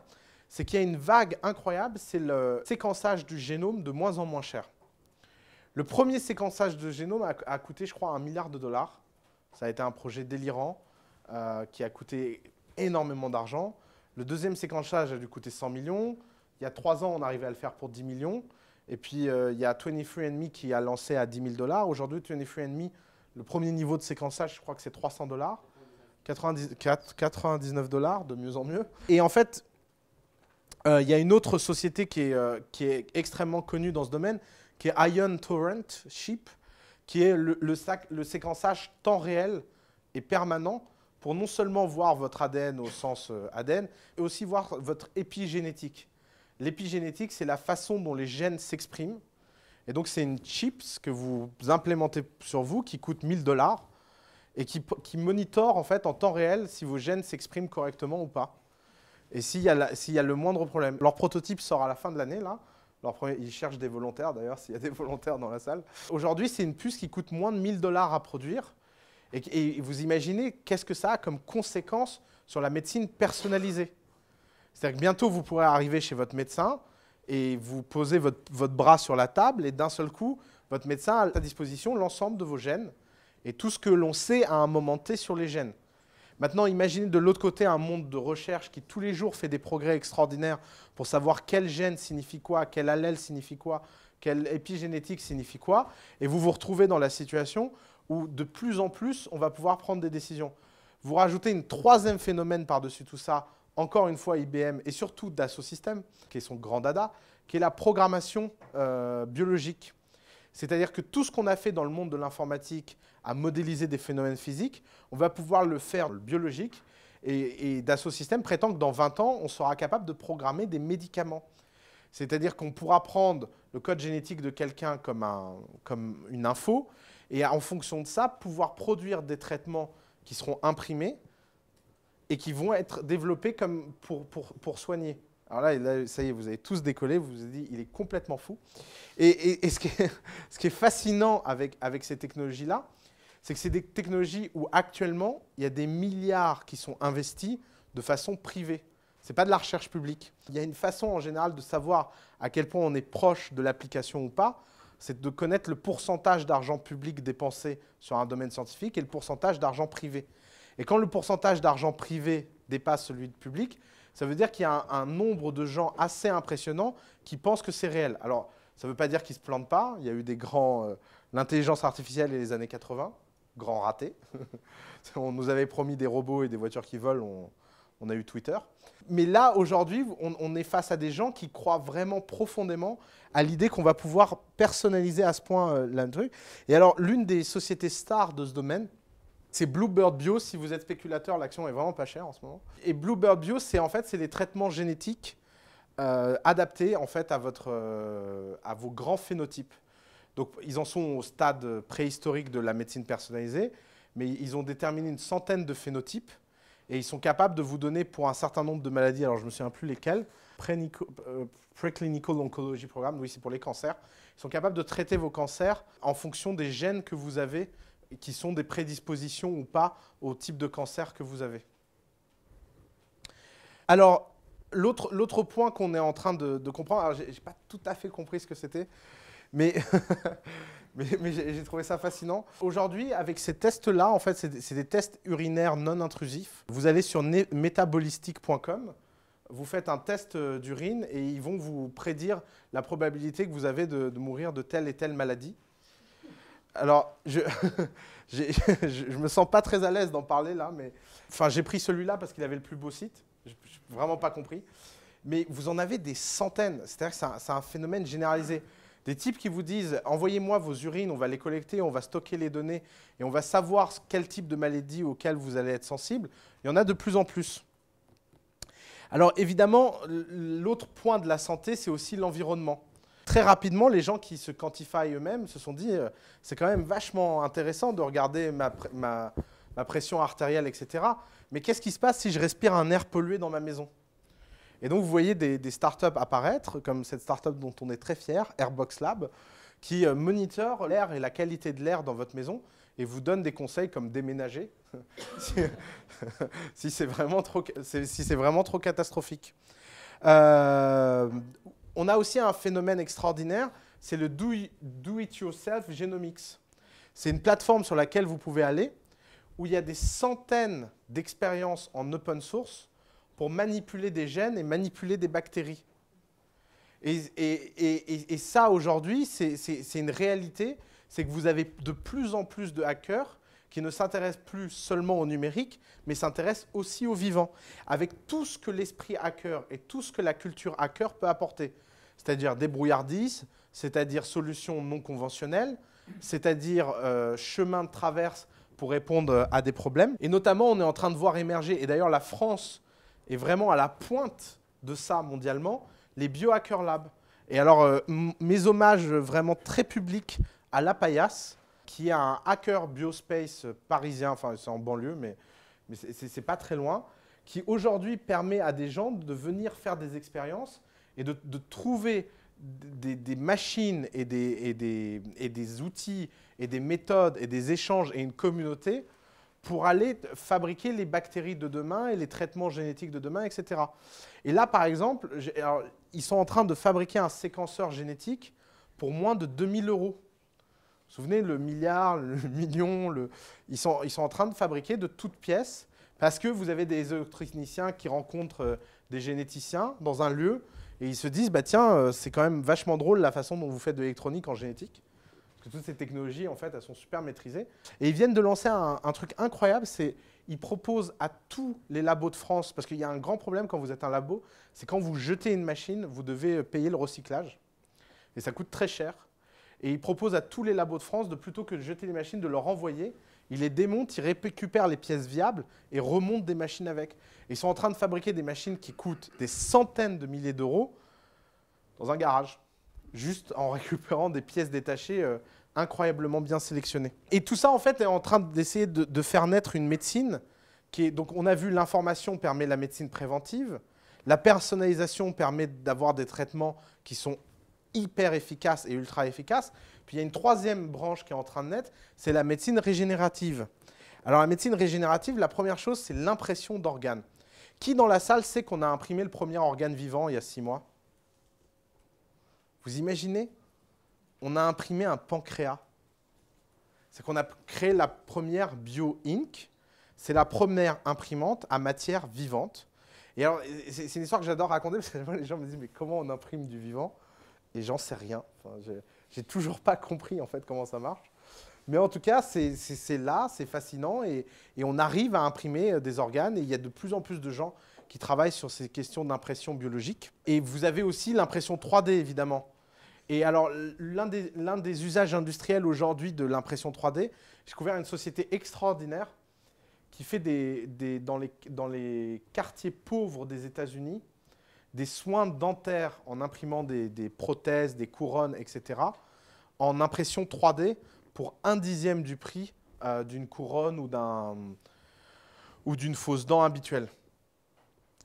C'est qu'il y a une vague incroyable, c'est le séquençage du génome de moins en moins cher. Le premier séquençage de génome a coûté, je crois, $1 milliard. Ça a été un projet délirant qui a coûté énormément d'argent. Le deuxième séquençage a dû coûter 100 millions. Il y a 3 ans, on arrivait à le faire pour 10 millions. Et puis, il y a 23andMe qui a lancé à $10 000. Aujourd'hui, 23andMe, le premier niveau de séquençage, je crois que c'est $300. $99 de mieux en mieux. Et en fait, il y a une autre société qui est extrêmement connue dans ce domaine, qui est Ion Torrent Chip, qui est le séquençage temps réel et permanent pour non seulement voir votre ADN au sens ADN, mais aussi voir votre épigénétique. L'épigénétique, c'est la façon dont les gènes s'expriment. Et donc, c'est une chip que vous implémentez sur vous qui coûte $1000 et qui monitore en fait en temps réel si vos gènes s'expriment correctement ou pas. Et s'il y a le moindre problème. Leur prototype sort à la fin de l'année, là. Ils cherchent des volontaires, d'ailleurs, s'il y a des volontaires dans la salle. Aujourd'hui, c'est une puce qui coûte moins de $1000 à produire. Et vous imaginez qu'est-ce que ça a comme conséquence sur la médecine personnalisée. C'est-à-dire que bientôt, vous pourrez arriver chez votre médecin et vous posez votre bras sur la table et d'un seul coup, votre médecin a à disposition l'ensemble de vos gènes et tout ce que l'on sait à un moment T sur les gènes. Maintenant, imaginez de l'autre côté un monde de recherche qui tous les jours fait des progrès extraordinaires pour savoir quel gène signifie quoi, quel allèle signifie quoi, quelle épigénétique signifie quoi. Et vous vous retrouvez dans la situation où de plus en plus, on va pouvoir prendre des décisions. Vous rajoutez une troisième phénomène par-dessus tout ça, encore une fois IBM et surtout Dassault Systèmes, qui est son grand dada, qui est la programmation biologique. C'est-à-dire que tout ce qu'on a fait dans le monde de l'informatique à modéliser des phénomènes physiques, on va pouvoir le faire le biologique. Et Dassault Systèmes prétend que dans 20 ans, on sera capable de programmer des médicaments. C'est-à-dire qu'on pourra prendre le code génétique de quelqu'un comme une info et en fonction de ça, pouvoir produire des traitements qui seront imprimés et qui vont être développés comme pour soigner. Alors là, ça y est, vous avez tous décollé, vous vous êtes dit, il est complètement fou. Et ce qui est fascinant avec ces technologies-là, c'est que c'est des technologies où actuellement, il y a des milliards qui sont investis de façon privée. Ce n'est pas de la recherche publique. Il y a une façon en général de savoir à quel point on est proche de l'application ou pas, c'est de connaître le pourcentage d'argent public dépensé sur un domaine scientifique et le pourcentage d'argent privé. Et quand le pourcentage d'argent privé dépasse celui de public, ça veut dire qu'il y a un nombre de gens assez impressionnant qui pensent que c'est réel. Alors, ça ne veut pas dire qu'ils ne se plantent pas. Il y a eu des grands... L'intelligence artificielle et les années 80, grand raté. On nous avait promis des robots et des voitures qui volent, on a eu Twitter. Mais là, aujourd'hui, on est face à des gens qui croient vraiment profondément à l'idée qu'on va pouvoir personnaliser à ce point le truc. Et alors, l'une des sociétés stars de ce domaine, c'est Bluebird Bio. Si vous êtes spéculateur, l'action est vraiment pas chère en ce moment. Et Bluebird Bio, c'est les traitements génétiques adaptés en fait, à vos grands phénotypes. Donc, ils en sont au stade préhistorique de la médecine personnalisée, mais ils ont déterminé une centaine de phénotypes. Et ils sont capables de vous donner pour un certain nombre de maladies, alors je ne me souviens plus lesquelles, Preclinical Oncology Program, oui c'est pour les cancers, ils sont capables de traiter vos cancers en fonction des gènes que vous avez, qui sont des prédispositions ou pas au type de cancer que vous avez. Alors, l'autre point qu'on est en train de comprendre, alors j'ai pas tout à fait compris ce que c'était, mais, mais j'ai trouvé ça fascinant. Aujourd'hui, avec ces tests-là, en fait, c'est des tests urinaires non intrusifs. Vous allez sur metabolistic.com, vous faites un test d'urine et ils vont vous prédire la probabilité que vous avez de mourir de telle et telle maladie. Alors, je me sens pas très à l'aise d'en parler là, mais enfin, j'ai pris celui-là parce qu'il avait le plus beau site. Je n'ai vraiment pas compris. Mais vous en avez des centaines. C'est-à-dire que c'est un phénomène généralisé. Des types qui vous disent « Envoyez-moi vos urines, on va les collecter, on va stocker les données et on va savoir quel type de maladie auquel vous allez être sensible ». Il y en a de plus en plus. Alors évidemment, l'autre point de la santé, c'est aussi l'environnement. Très rapidement, les gens qui se quantifient eux-mêmes se sont dit c'est quand même vachement intéressant de regarder ma pression artérielle, etc. Mais qu'est-ce qui se passe si je respire un air pollué dans ma maison? Et donc, vous voyez des startups apparaître, comme cette startup dont on est très fier, Airbox Lab, qui moniteur l'air et la qualité de l'air dans votre maison et vous donne des conseils comme déménager si c'est vraiment trop catastrophique. On a aussi un phénomène extraordinaire, c'est le Do-It-Yourself Genomics. C'est une plateforme sur laquelle vous pouvez aller, où il y a des centaines d'expériences en open source pour manipuler des gènes et manipuler des bactéries. Et ça, aujourd'hui, c'est une réalité, c'est que vous avez de plus en plus de hackers qui ne s'intéressent plus seulement au numérique, mais s'intéressent aussi au vivant, avec tout ce que l'esprit hacker et tout ce que la culture hacker peut apporter. C'est-à-dire débrouillardise, c'est-à-dire solutions non conventionnelles, c'est-à-dire chemin de traverse pour répondre à des problèmes. Et notamment, on est en train de voir émerger, et d'ailleurs la France est vraiment à la pointe de ça mondialement, les Biohacker Labs. Et alors, mes hommages vraiment très publics à La Paillasse, qui est un hacker biospace parisien, enfin c'est en banlieue, mais c'est pas très loin, qui aujourd'hui permet à des gens de venir faire des expériences et de trouver des machines et des outils et des méthodes et des échanges et une communauté pour aller fabriquer les bactéries de demain et les traitements génétiques de demain, etc. Et là, par exemple, alors, ils sont en train de fabriquer un séquenceur génétique pour moins de 2000 €. Vous vous souvenez, le milliard, le million, ils sont en train de fabriquer de toutes pièces parce que vous avez des électroniciens qui rencontrent des généticiens dans un lieu et ils se disent, bah tiens, c'est quand même vachement drôle la façon dont vous faites de l'électronique en génétique. Parce que toutes ces technologies, en fait, elles sont super maîtrisées. Et ils viennent de lancer un truc incroyable, c'est ils proposent à tous les labos de France, parce qu'il y a un grand problème quand vous êtes un labo, c'est quand vous jetez une machine, vous devez payer le recyclage. Et ça coûte très cher. Et ils proposent à tous les labos de France, plutôt que de jeter les machines, de leur envoyer. Ils les démontent, ils récupèrent les pièces viables et remontent des machines avec. Et ils sont en train de fabriquer des machines qui coûtent des centaines de milliers d'euros dans un garage, juste en récupérant des pièces détachées incroyablement bien sélectionnées. Et tout ça, en fait, est en train d'essayer de faire naître une médecine qui est... Donc, on a vu l'information permet la médecine préventive, la personnalisation permet d'avoir des traitements qui sont hyper efficaces et ultra efficaces. Puis, il y a une troisième branche qui est en train de naître, c'est la médecine régénérative. Alors, la médecine régénérative, la première chose, c'est l'impression d'organes. Qui, dans la salle, sait qu'on a imprimé le premier organe vivant il y a 6 mois ? Vous imaginez? On a imprimé un pancréas. C'est qu'on a créé la première bio-ink. C'est la première imprimante à matière vivante. Et alors, c'est une histoire que j'adore raconter parce que les gens me disent mais comment on imprime du vivant? Et j'en sais rien. Enfin, j'ai toujours pas compris en fait comment ça marche. Mais en tout cas, c'est là, c'est fascinant et on arrive à imprimer des organes et il y a de plus en plus de gens qui travaillent sur ces questions d'impression biologique. Et vous avez aussi l'impression 3D évidemment. Et alors, l'un des usages industriels aujourd'hui de l'impression 3D, j'ai découvert une société extraordinaire qui fait dans les quartiers pauvres des États-Unis des soins dentaires en imprimant des prothèses, des couronnes, etc., en impression 3D pour 1/10 du prix d'une couronne ou d'une fausse dent habituelle.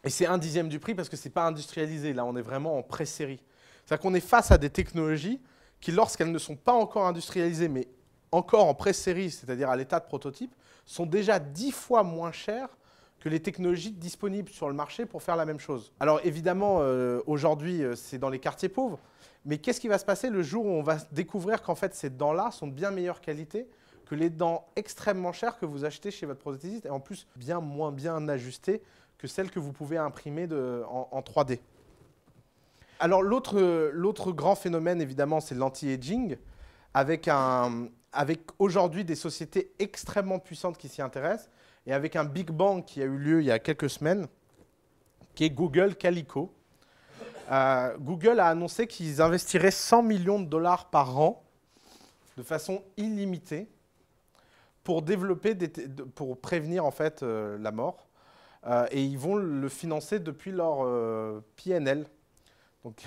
Et c'est 1/10 du prix parce que ce n'est pas industrialisé. Là, on est vraiment en pré-série. C'est-à-dire qu'on est face à des technologies qui, lorsqu'elles ne sont pas encore industrialisées, mais encore en pré-série, c'est-à-dire à l'état de prototype, sont déjà 10 fois moins chères que les technologies disponibles sur le marché pour faire la même chose. Alors évidemment, aujourd'hui, c'est dans les quartiers pauvres, mais qu'est-ce qui va se passer le jour où on va découvrir qu'en fait, ces dents-là sont de bien meilleure qualité que les dents extrêmement chères que vous achetez chez votre prothésiste, et en plus bien moins bien ajustées que celles que vous pouvez imprimer en 3D. Alors l'autre grand phénomène, évidemment, c'est l'anti-aging, avec aujourd'hui des sociétés extrêmement puissantes qui s'y intéressent, et avec un Big Bang qui a eu lieu il y a quelques semaines, qui est Google Calico. Google a annoncé qu'ils investiraient 100 millions de dollars par an, de façon illimitée, pour développer, pour prévenir en fait la mort. Et ils vont le financer depuis leur PNL. Donc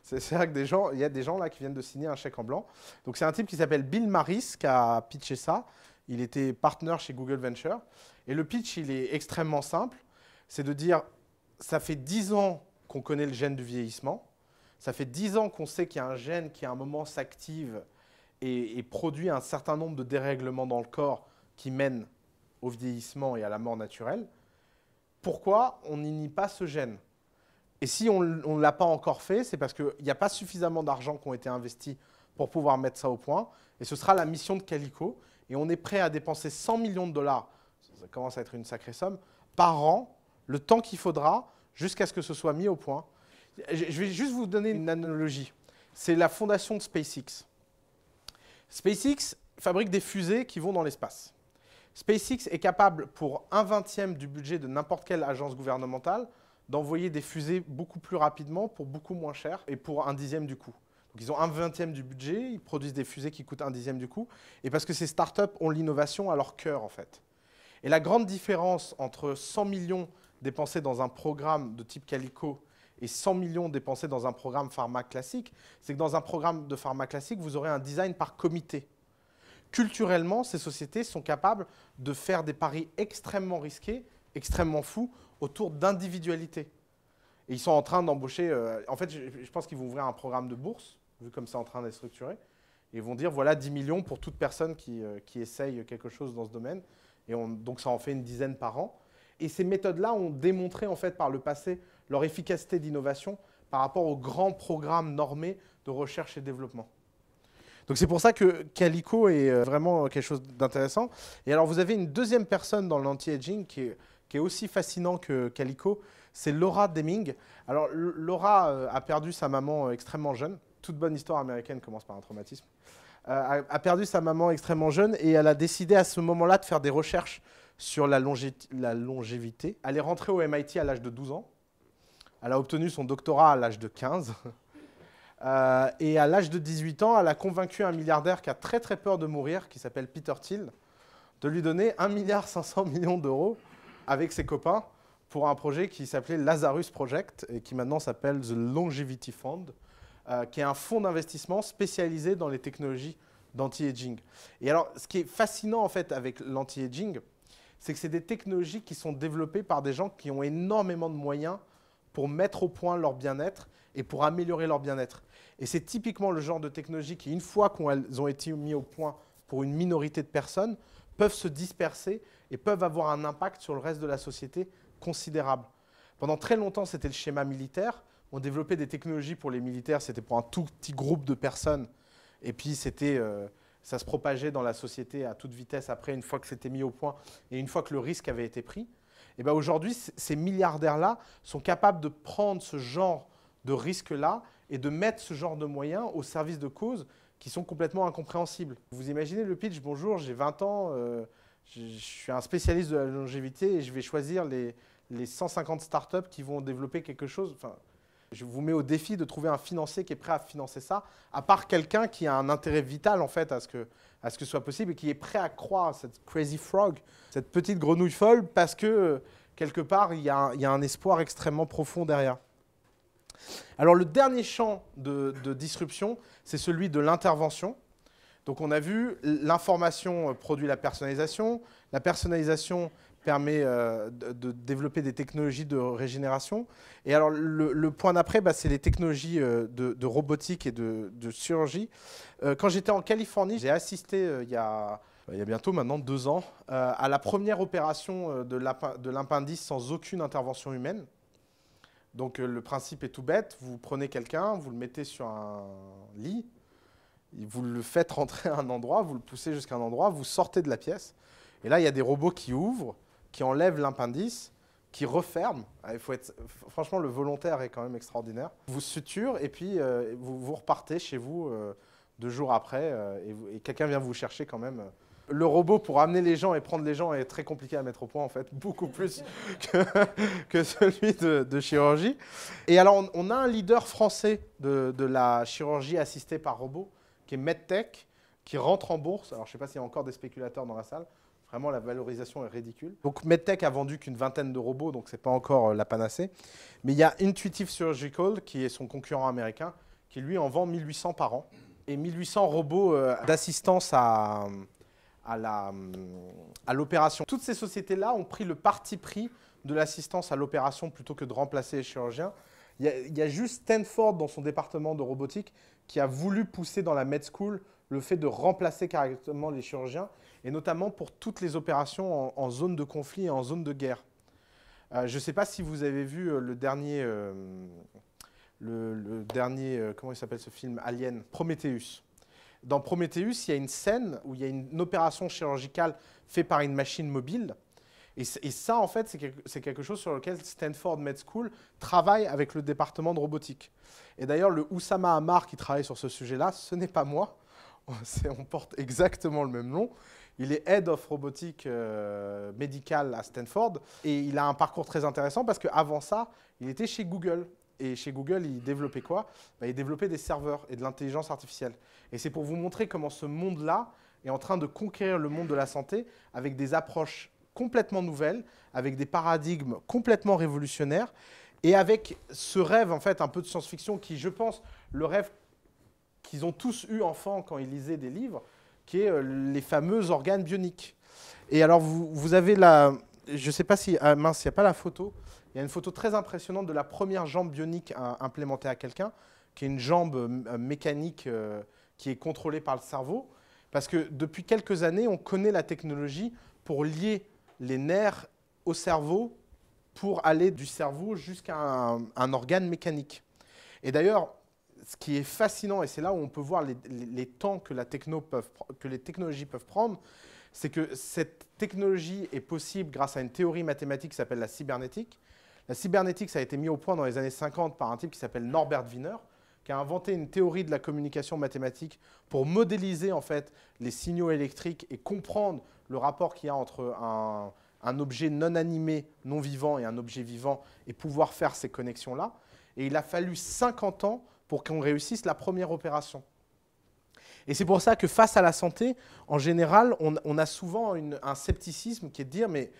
c'est vrai que il y a des gens là qui viennent de signer un chèque en blanc. Donc c'est un type qui s'appelle Bill Maris qui a pitché ça. Il était partner chez Google Venture. Et le pitch, il est extrêmement simple. C'est de dire, ça fait 10 ans qu'on connaît le gène du vieillissement. Ça fait 10 ans qu'on sait qu'il y a un gène qui, à un moment, s'active et produit un certain nombre de dérèglements dans le corps qui mènent au vieillissement et à la mort naturelle. Pourquoi on n'y pas ce gène? Et si on ne l'a pas encore fait, c'est parce qu'il n'y a pas suffisamment d'argent qui ont été investis pour pouvoir mettre ça au point. Et ce sera la mission de Calico. Et on est prêt à dépenser 100 millions de dollars, ça commence à être une sacrée somme, par an, le temps qu'il faudra jusqu'à ce que ce soit mis au point. Je vais juste vous donner une analogie. C'est la fondation de SpaceX. SpaceX fabrique des fusées qui vont dans l'espace. SpaceX est capable, pour 1/20 du budget de n'importe quelle agence gouvernementale, d'envoyer des fusées beaucoup plus rapidement pour beaucoup moins cher et pour 1/10 du coût. Donc ils ont 1/20 du budget, ils produisent des fusées qui coûtent 1/10 du coût, et parce que ces startups ont l'innovation à leur cœur en fait. Et la grande différence entre 100 millions dépensés dans un programme de type Calico et 100 millions dépensés dans un programme pharma classique, c'est que dans un programme de pharma classique, vous aurez un design par comité. Culturellement, ces sociétés sont capables de faire des paris extrêmement risqués, extrêmement fous, autour d'individualité. Et ils sont en train d'embaucher... en fait, je pense qu'ils vont ouvrir un programme de bourse, vu comme c'est en train d'être structuré. Et ils vont dire, voilà 10 millions pour toute personne qui essaye quelque chose dans ce domaine. Et donc ça en fait une dizaine par an. Et ces méthodes-là ont démontré en fait par le passé leur efficacité d'innovation par rapport aux grands programmes normés de recherche et développement. Donc c'est pour ça que Calico est vraiment quelque chose d'intéressant. Et alors vous avez une deuxième personne dans l'anti-aging qui est aussi fascinant que Calico, c'est Laura Deming. Alors Laura a perdu sa maman extrêmement jeune. Toute bonne histoire américaine commence par un traumatisme. A perdu sa maman extrêmement jeune et elle a décidé à ce moment-là de faire des recherches sur la longévité. Elle est rentrée au MIT à l'âge de 12 ans. Elle a obtenu son doctorat à l'âge de 15. Et à l'âge de 18 ans, elle a convaincu un milliardaire qui a très très peur de mourir, qui s'appelle Peter Thiel, de lui donner 1,5 milliard d'euros avec ses copains pour un projet qui s'appelait Lazarus Project et qui maintenant s'appelle The Longevity Fund, qui est un fonds d'investissement spécialisé dans les technologies d'anti-aging. Et alors, ce qui est fascinant en fait avec l'anti-aging, c'est que c'est des technologies qui sont développées par des gens qui ont énormément de moyens pour mettre au point leur bien-être et pour améliorer leur bien-être. Et c'est typiquement le genre de technologie qui, une fois qu'elles ont été mises au point pour une minorité de personnes, peuvent se disperser et peuvent avoir un impact sur le reste de la société considérable. Pendant très longtemps, c'était le schéma militaire. On développait des technologies pour les militaires, c'était pour un tout petit groupe de personnes. Et puis, ça se propageait dans la société à toute vitesse après, une fois que c'était mis au point et une fois que le risque avait été pris. Et bien aujourd'hui, ces milliardaires-là sont capables de prendre ce genre de risque-là et de mettre ce genre de moyens au service de causes qui sont complètement incompréhensibles. Vous imaginez le pitch, bonjour, j'ai 20 ans, je suis un spécialiste de la longévité et je vais choisir les 150 startups qui vont développer quelque chose. Enfin, je vous mets au défi de trouver un financier qui est prêt à financer ça, à part quelqu'un qui a un intérêt vital en fait à ce que ce soit possible et qui est prêt à croire à cette crazy frog, cette petite grenouille folle, parce que quelque part, il y a un espoir extrêmement profond derrière. Alors le dernier champ de disruption, c'est celui de l'intervention. Donc on a vu l'information produit la personnalisation permet de développer des technologies de régénération. Et alors, le point d'après, bah, c'est les technologies de robotique et de chirurgie. Quand j'étais en Californie, j'ai assisté il y a bientôt maintenant 2 ans à la première opération de l'appendice sans aucune intervention humaine. Donc, le principe est tout bête. Vous prenez quelqu'un, vous le mettez sur un lit, vous le faites rentrer à un endroit, vous le poussez jusqu'à un endroit, vous sortez de la pièce. Et là, il y a des robots qui ouvrent, qui enlèvent l'appendice, qui referment. Franchement, le volontaire est quand même extraordinaire. Vous suturent et puis vous repartez chez vous 2 jours après et quelqu'un vient vous chercher quand même. Le robot pour amener les gens et prendre les gens est très compliqué à mettre au point en fait, beaucoup plus que celui de chirurgie. Et alors, on a un leader français de la chirurgie assistée par robot, qui est MedTech, qui rentre en bourse. Alors, je ne sais pas s'il y a encore des spéculateurs dans la salle. Vraiment, la valorisation est ridicule. Donc, MedTech a vendu qu'une vingtaine de robots, donc ce n'est pas encore la panacée. Mais il y a Intuitive Surgical, qui est son concurrent américain, qui lui en vend 1800 par an. Et 1800 robots d'assistance à l'opération. Toutes ces sociétés-là ont pris le parti pris de l'assistance à l'opération plutôt que de remplacer les chirurgiens. Il y a juste Stanford dans son département de robotique qui a voulu pousser dans la med school le fait de remplacer carrément les chirurgiens, et notamment pour toutes les opérations en zone de conflit et en zone de guerre. Je ne sais pas si vous avez vu le dernier, comment il s'appelle ce film, Alien, Prometheus. Dans Prometheus, il y a une scène où il y a une opération chirurgicale faite par une machine mobile. Et ça, en fait, c'est quelque chose sur lequel Stanford Med School travaille avec le département de robotique. Et d'ailleurs, le Oussama Ammar qui travaille sur ce sujet-là, ce n'est pas moi. On porte exactement le même nom. Il est Head of Robotique Médical à Stanford. Et il a un parcours très intéressant parce qu'avant ça, il était chez Google. Et chez Google, il développait quoi? Il développait des serveurs et de l'intelligence artificielle. Et c'est pour vous montrer comment ce monde-là est en train de conquérir le monde de la santé avec des approches complètement nouvelles, avec des paradigmes complètement révolutionnaires, et avec ce rêve, en fait, un peu de science-fiction qui, je pense, le rêve qu'ils ont tous eu enfant quand ils lisaient des livres, qui est les fameux organes bioniques. Et alors, vous avez la... Je ne sais pas si... Ah mince, il n'y a pas la photo. Il y a une photo très impressionnante de la première jambe bionique implémentée à quelqu'un, qui est une jambe mécanique qui est contrôlée par le cerveau. Parce que depuis quelques années, on connaît la technologie pour lier les nerfs au cerveau, pour aller du cerveau jusqu'à un organe mécanique. Et d'ailleurs, ce qui est fascinant, et c'est là où on peut voir les temps que les technologies peuvent prendre, c'est que cette technologie est possible grâce à une théorie mathématique qui s'appelle la cybernétique. La cybernétique, ça a été mis au point dans les années 50 par un type qui s'appelle Norbert Wiener, qui a inventé une théorie de la communication mathématique pour modéliser en fait les signaux électriques et comprendre le rapport qu'il y a entre un objet non animé, non vivant et un objet vivant et pouvoir faire ces connexions-là. Et il a fallu 50 ans pour qu'on réussisse la première opération. Et c'est pour ça que face à la santé, en général, on a souvent un scepticisme qui est de dire « mais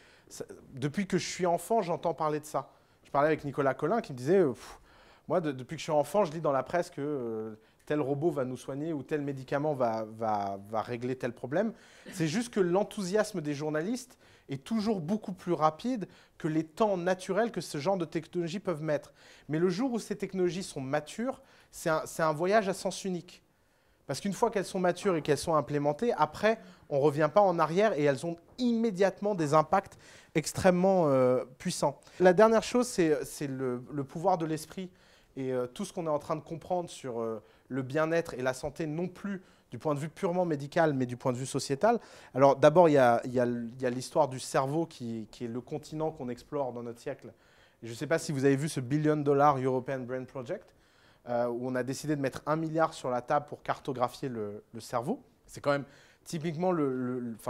depuis que je suis enfant, j'entends parler de ça ». Je parlais avec Nicolas Collin qui me disait « moi, depuis que je suis enfant, je lis dans la presse que tel robot va nous soigner ou tel médicament va régler tel problème ». C'est juste que l'enthousiasme des journalistes est toujours beaucoup plus rapide que les temps naturels que ce genre de technologies peuvent mettre. Mais le jour où ces technologies sont matures, c'est un voyage à sens unique. Parce qu'une fois qu'elles sont matures et qu'elles sont implémentées, après, on ne revient pas en arrière et elles ont immédiatement des impacts extrêmement puissants. La dernière chose, c'est le pouvoir de l'esprit et tout ce qu'on est en train de comprendre sur le bien-être et la santé, non plus du point de vue purement médical, mais du point de vue sociétal. Alors d'abord, il y a l'histoire du cerveau qui est le continent qu'on explore dans notre siècle. Et je ne sais pas si vous avez vu ce $1 billion European Brain Project, où on a décidé de mettre 1 milliard sur la table pour cartographier le cerveau. C'est quand même typiquement,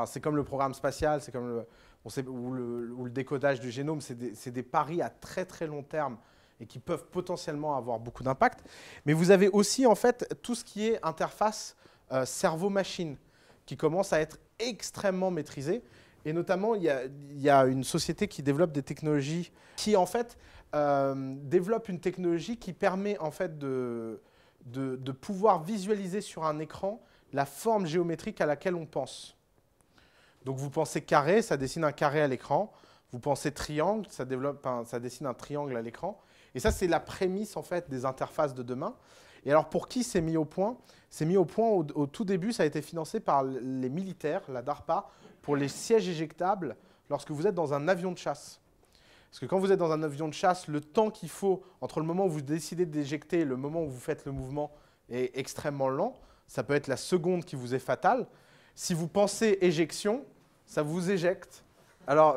c'est comme le programme spatial, c'est comme ou le décodage du génome, c'est des paris à très très long terme et qui peuvent potentiellement avoir beaucoup d'impact. Mais vous avez aussi en fait tout ce qui est interface cerveau-machine qui commence à être extrêmement maîtrisé. Et notamment, il y a une société qui développe des technologies qui en fait développe une technologie qui permet en fait de pouvoir visualiser sur un écran la forme géométrique à laquelle on pense. Donc vous pensez carré, ça dessine un carré à l'écran. Vous pensez triangle, ça dessine un triangle à l'écran. Et ça, c'est la prémisse en fait des interfaces de demain. Et alors pour qui c'est mis au point? C'est mis au point au tout début, ça a été financé par les militaires, la DARPA, pour les sièges éjectables lorsque vous êtes dans un avion de chasse. Parce que quand vous êtes dans un avion de chasse, le temps qu'il faut entre le moment où vous décidez d'éjecter et le moment où vous faites le mouvement est extrêmement lent. Ça peut être la seconde qui vous est fatale. Si vous pensez éjection, ça vous éjecte. Alors,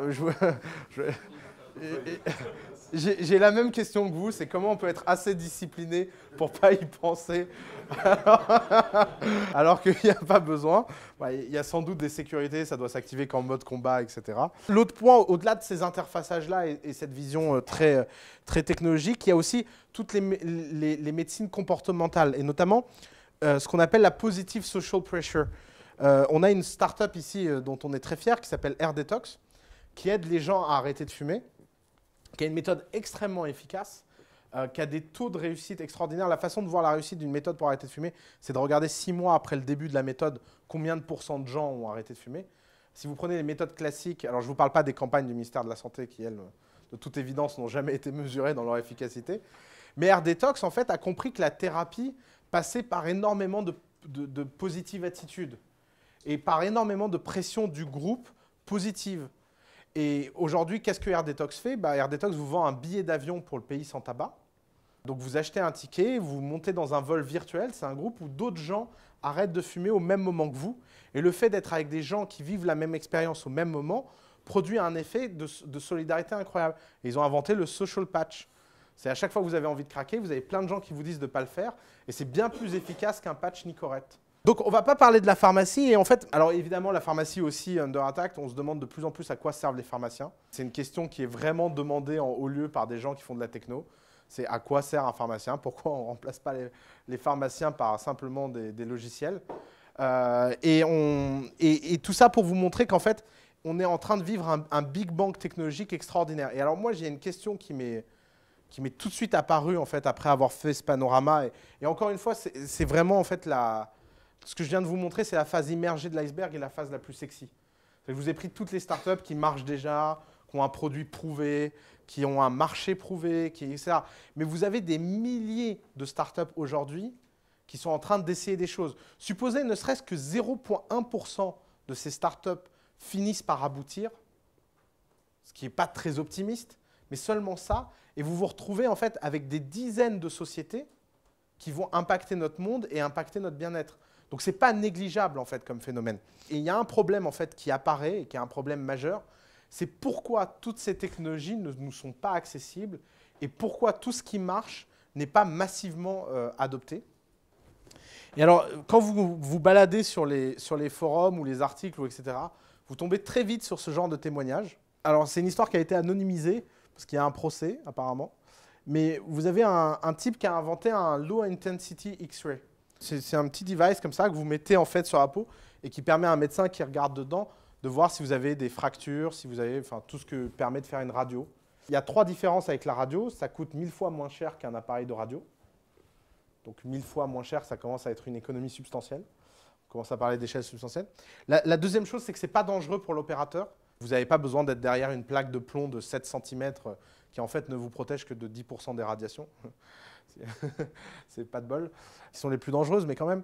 j'ai la même question que vous, c'est comment on peut être assez discipliné pour ne pas y penser alors qu'il n'y a pas besoin. Il y a sans doute des sécurités, ça doit s'activer qu'en mode combat, etc. L'autre point, au-delà de ces interfaçages-là et cette vision très, très technologique, il y a aussi toutes les médecines comportementales, et notamment ce qu'on appelle la positive social pressure. On a une start-up ici dont on est très fier, qui s'appelle Air Detox, qui aide les gens à arrêter de fumer, qui a une méthode extrêmement efficace, qui a des taux de réussite extraordinaires. La façon de voir la réussite d'une méthode pour arrêter de fumer, c'est de regarder 6 mois après le début de la méthode, combien de pourcents de gens ont arrêté de fumer. Si vous prenez les méthodes classiques, alors je ne vous parle pas des campagnes du ministère de la Santé qui, elles, de toute évidence, n'ont jamais été mesurées dans leur efficacité, mais Air Detox, en fait, a compris que la thérapie passait par énormément de positive attitude et par énormément de pression du groupe positive. Et aujourd'hui, qu'est-ce que Air Detox fait? Air Detox vous vend un billet d'avion pour le pays sans tabac. Donc vous achetez un ticket, vous montez dans un vol virtuel, c'est un groupe où d'autres gens arrêtent de fumer au même moment que vous. Et le fait d'être avec des gens qui vivent la même expérience au même moment produit un effet de solidarité incroyable. Et ils ont inventé le social patch. C'est à chaque fois que vous avez envie de craquer, vous avez plein de gens qui vous disent de ne pas le faire. Et c'est bien plus efficace qu'un patch Nicorette. Donc, on ne va pas parler de la pharmacie. Et en fait, alors évidemment, la pharmacie aussi under attack. On se demande de plus en plus à quoi servent les pharmaciens. C'est une question qui est vraiment demandée en haut lieu par des gens qui font de la techno. C'est à quoi sert un pharmacien? Pourquoi on ne remplace pas les pharmaciens par simplement des logiciels? Et tout ça pour vous montrer qu'en fait, on est en train de vivre un Big Bang technologique extraordinaire. Et alors moi, j'ai une question qui m'est tout de suite apparue en fait, après avoir fait ce panorama. Et encore une fois, c'est vraiment en fait ce que je viens de vous montrer, c'est la phase immergée de l'iceberg et la phase la plus sexy. Je vous ai pris toutes les startups qui marchent déjà, qui ont un produit prouvé, qui ont un marché prouvé, etc. Mais vous avez des milliers de startups aujourd'hui qui sont en train d'essayer des choses. Supposez ne serait-ce que 0,1% de ces startups finissent par aboutir, ce qui n'est pas très optimiste, mais seulement ça, et vous vous retrouvez en fait avec des dizaines de sociétés qui vont impacter notre monde et impacter notre bien-être. Donc ce n'est pas négligeable en fait comme phénomène. Et il y a un problème en fait qui apparaît et qui est un problème majeur, c'est pourquoi toutes ces technologies ne nous sont pas accessibles et pourquoi tout ce qui marche n'est pas massivement adopté. Et alors, quand vous vous baladez sur les forums ou les articles, etc., vous tombez très vite sur ce genre de témoignages. Alors, c'est une histoire qui a été anonymisée, parce qu'il y a un procès, apparemment. Mais vous avez un type qui a inventé un Low Intensity X-ray. C'est un petit device comme ça que vous mettez en fait sur la peau et qui permet à un médecin qui regarde dedans de voir si vous avez des fractures, si vous avez tout ce que permet de faire une radio. Il y a 3 différences avec la radio. Ça coûte 1000 fois moins cher qu'un appareil de radio. Donc 1000 fois moins cher, ça commence à être une économie substantielle. On commence à parler d'échelle substantielle. La deuxième chose, c'est que ce n'est pas dangereux pour l'opérateur. Vous n'avez pas besoin d'être derrière une plaque de plomb de 7 cm qui en fait ne vous protège que de 10% des radiations. C'est pas de bol. Qui sont les plus dangereuses, mais quand même.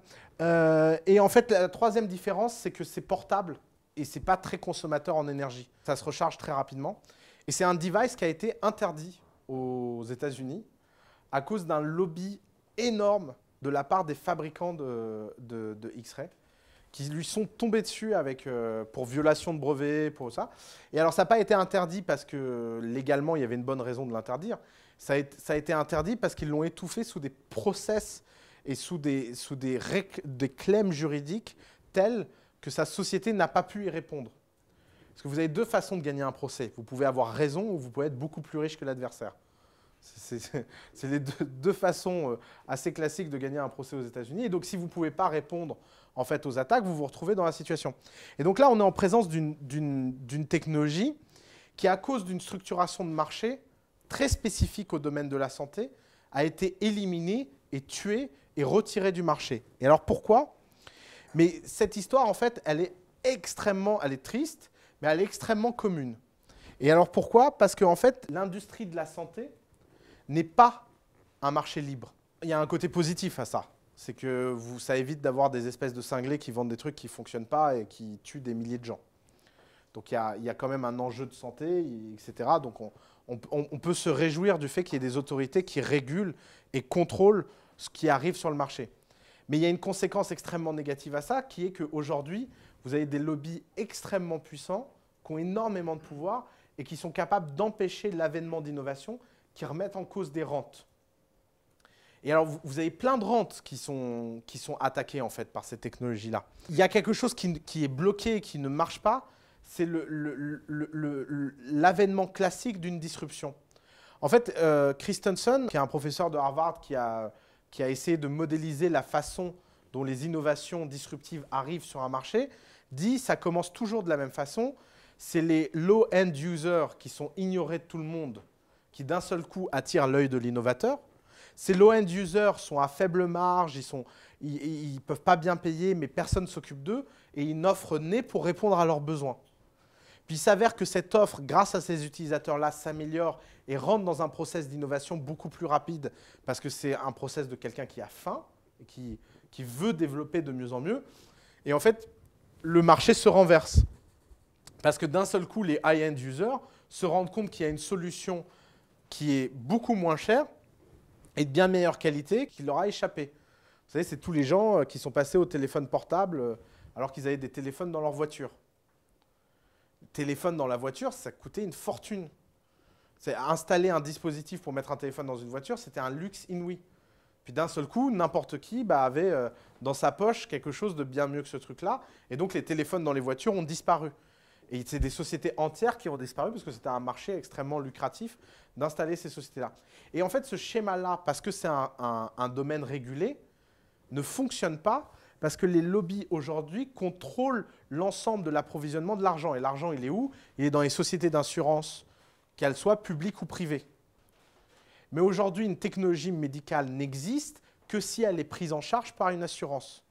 Et en fait, la troisième différence, c'est que c'est portable et c'est pas très consommateur en énergie. Ça se recharge très rapidement. Et c'est un device qui a été interdit aux États-Unis à cause d'un lobby énorme de la part des fabricants de X-ray qui lui sont tombés dessus pour violation de brevet, pour ça. Et alors, ça n'a pas été interdit parce que légalement, il y avait une bonne raison de l'interdire. Ça a été interdit parce qu'ils l'ont étouffé sous des process et sous des claims juridiques tels que sa société n'a pas pu y répondre. Parce que vous avez 2 façons de gagner un procès. Vous pouvez avoir raison ou vous pouvez être beaucoup plus riche que l'adversaire. C'est les deux façons assez classiques de gagner un procès aux États-Unis. Et donc, si vous ne pouvez pas répondre en fait, aux attaques, vous vous retrouvez dans la situation. Et donc là, on est en présence d'une technologie qui, à cause d'une structuration de marché très spécifique au domaine de la santé, a été éliminée et tuée et retirée du marché. Et alors, pourquoi? Mais cette histoire, en fait, elle est elle est triste, mais elle est extrêmement commune. Et alors pourquoi? Parce qu'en fait, l'industrie de la santé n'est pas un marché libre. Il y a un côté positif à ça. C'est que ça évite d'avoir des espèces de cinglés qui vendent des trucs qui ne fonctionnent pas et qui tuent des milliers de gens. Donc il y a quand même un enjeu de santé, etc. Donc on peut se réjouir du fait qu'il y ait des autorités qui régulent et contrôlent ce qui arrive sur le marché. Mais il y a une conséquence extrêmement négative à ça, qui est qu'aujourd'hui, vous avez des lobbies extrêmement puissants, qui ont énormément de pouvoir et qui sont capables d'empêcher l'avènement d'innovations qui remettent en cause des rentes. Et alors, vous avez plein de rentes qui sont attaquées en fait, par ces technologies-là. Il y a quelque chose qui est bloqué et qui ne marche pas, c'est l'avènement classique d'une disruption. En fait, Christensen, qui est un professeur de Harvard qui a essayé de modéliser la façon dont les innovations disruptives arrivent sur un marché, dit que ça commence toujours de la même façon. C'est les low-end users qui sont ignorés de tout le monde, qui d'un seul coup attirent l'œil de l'innovateur. Ces low-end users sont à faible marge, ils ne peuvent pas bien payer, mais personne ne s'occupe d'eux, et une offre naît pour répondre à leurs besoins. Puis il s'avère que cette offre, grâce à ces utilisateurs-là, s'améliore et rentre dans un process d'innovation beaucoup plus rapide, parce que c'est un process de quelqu'un qui a faim, et qui veut développer de mieux en mieux. Et en fait, le marché se renverse. Parce que d'un seul coup, les high-end users se rendent compte qu'il y a une solution qui est beaucoup moins chère, et de bien meilleure qualité qui leur a échappé. Vous savez, c'est tous les gens qui sont passés au téléphone portable alors qu'ils avaient des téléphones dans leur voiture. Le téléphone dans la voiture, ça coûtait une fortune. Installer un dispositif pour mettre un téléphone dans une voiture, c'était un luxe inouï. Puis d'un seul coup, n'importe qui avait dans sa poche quelque chose de bien mieux que ce truc-là. Et donc les téléphones dans les voitures ont disparu. Et c'est des sociétés entières qui ont disparu parce que c'était un marché extrêmement lucratif d'installer ces sociétés-là. Et en fait, ce schéma-là, parce que c'est un domaine régulé, ne fonctionne pas parce que les lobbies aujourd'hui contrôlent l'ensemble de l'approvisionnement de l'argent. Et l'argent, il est où? Il est dans les sociétés d'assurance, qu'elles soient publiques ou privées. Mais aujourd'hui, une technologie médicale n'existe que si elle est prise en charge par une assurance.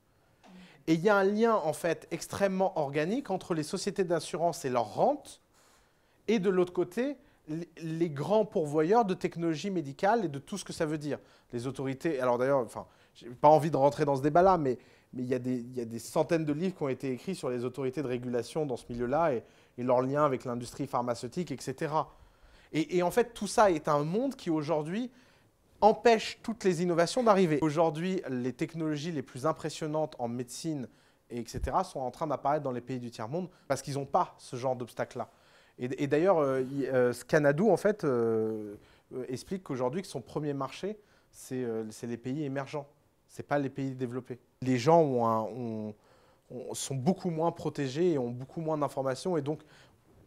Et il y a un lien en fait extrêmement organique entre les sociétés d'assurance et leurs rentes, et de l'autre côté, les grands pourvoyeurs de technologies médicales et de tout ce que ça veut dire. Les autorités, alors d'ailleurs, je n'ai pas envie de rentrer dans ce débat-là, mais il y a des centaines de livres qui ont été écrits sur les autorités de régulation dans ce milieu-là et leurs liens avec l'industrie pharmaceutique, etc. Et en fait, tout ça est un monde qui aujourd'hui empêche toutes les innovations d'arriver. Aujourd'hui, les technologies les plus impressionnantes en médecine, etc., sont en train d'apparaître dans les pays du tiers-monde parce qu'ils n'ont pas ce genre d'obstacle-là. Et d'ailleurs, Scanadu, en fait, explique qu'aujourd'hui, que son premier marché, c'est les pays émergents. Ce n'est pas les pays développés. Les gens sont beaucoup moins protégés et ont beaucoup moins d'informations et donc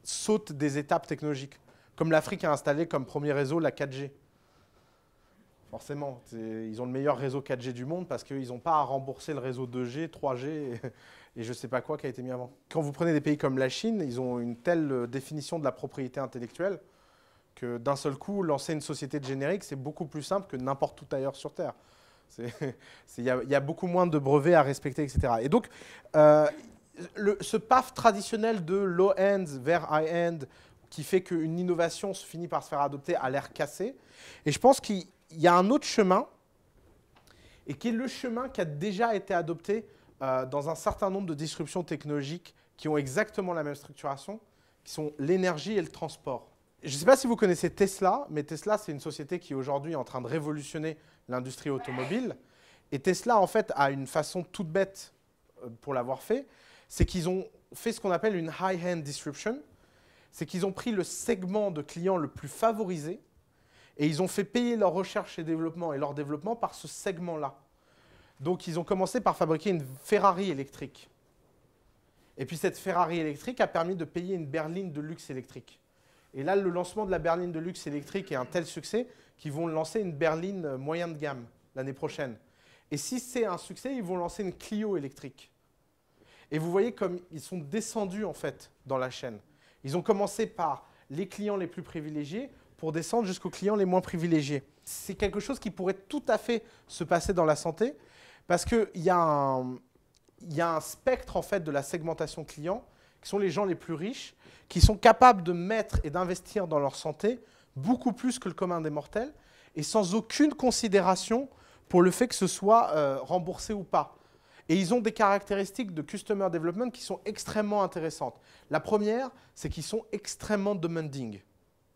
sautent des étapes technologiques. Comme l'Afrique a installé comme premier réseau la 4G. Forcément, ils ont le meilleur réseau 4G du monde parce qu'ils n'ont pas à rembourser le réseau 2G, 3G et je ne sais pas quoi qui a été mis avant. Quand vous prenez des pays comme la Chine, ils ont une telle définition de la propriété intellectuelle que d'un seul coup, lancer une société de générique, c'est beaucoup plus simple que n'importe où ailleurs sur Terre. Il y a beaucoup moins de brevets à respecter, etc. Et donc, ce path traditionnel de low-end vers high-end qui fait qu'une innovation se finit par se faire adopter a l'air cassé. Et je pense qu'il y a un autre chemin, et qui est le chemin qui a déjà été adopté dans un certain nombre de disruptions technologiques qui ont exactement la même structuration, qui sont l'énergie et le transport. Je ne sais pas si vous connaissez Tesla, mais Tesla, c'est une société qui aujourd'hui est en train de révolutionner l'industrie automobile. Et Tesla, en fait, a une façon toute bête pour l'avoir fait, c'est qu'ils ont fait ce qu'on appelle une high-end disruption, c'est qu'ils ont pris le segment de clients le plus favorisé et ils ont fait payer leur recherche et développement et leur développement par ce segment-là. Donc, ils ont commencé par fabriquer une Ferrari électrique. Et puis, cette Ferrari électrique a permis de payer une berline de luxe électrique. Et là, le lancement de la berline de luxe électrique est un tel succès qu'ils vont lancer une berline moyen de gamme l'année prochaine. Et si c'est un succès, ils vont lancer une Clio électrique. Et vous voyez comme ils sont descendus en fait dans la chaîne. Ils ont commencé par les clients les plus privilégiés pour descendre jusqu'aux clients les moins privilégiés. C'est quelque chose qui pourrait tout à fait se passer dans la santé parce qu'il y a il y a un spectre en fait de la segmentation client, qui sont les gens les plus riches, qui sont capables de mettre et d'investir dans leur santé beaucoup plus que le commun des mortels, et sans aucune considération pour le fait que ce soit remboursé ou pas. Et ils ont des caractéristiques de customer development qui sont extrêmement intéressantes. La première, c'est qu'ils sont extrêmement demanding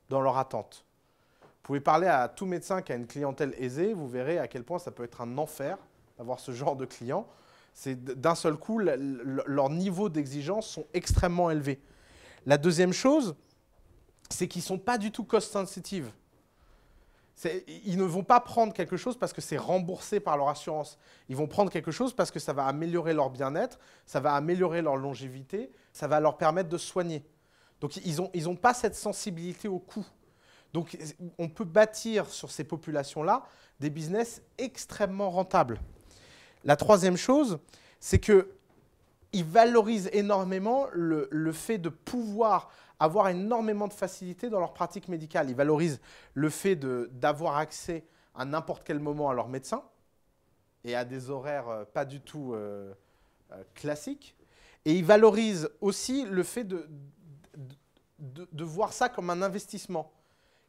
dans leur attente. Vous pouvez parler à tout médecin qui a une clientèle aisée, vous verrez à quel point ça peut être un enfer d'avoir ce genre de client. C'est d'un seul coup, leur niveau d'exigence sont extrêmement élevés. La deuxième chose, c'est qu'ils ne sont pas du tout cost sensitive. Ils ne vont pas prendre quelque chose parce que c'est remboursé par leur assurance. Ils vont prendre quelque chose parce que ça va améliorer leur bien-être, ça va améliorer leur longévité, ça va leur permettre de soigner. Donc ils n'ont pas cette sensibilité au coût. Donc on peut bâtir sur ces populations-là des business extrêmement rentables. La troisième chose, c'est qu'ils valorisent énormément le fait de pouvoir avoir énormément de facilité dans leur pratique médicale. Ils valorisent le fait d'avoir accès à n'importe quel moment à leur médecin et à des horaires pas du tout classiques. Et ils valorisent aussi le fait de voir ça comme un investissement.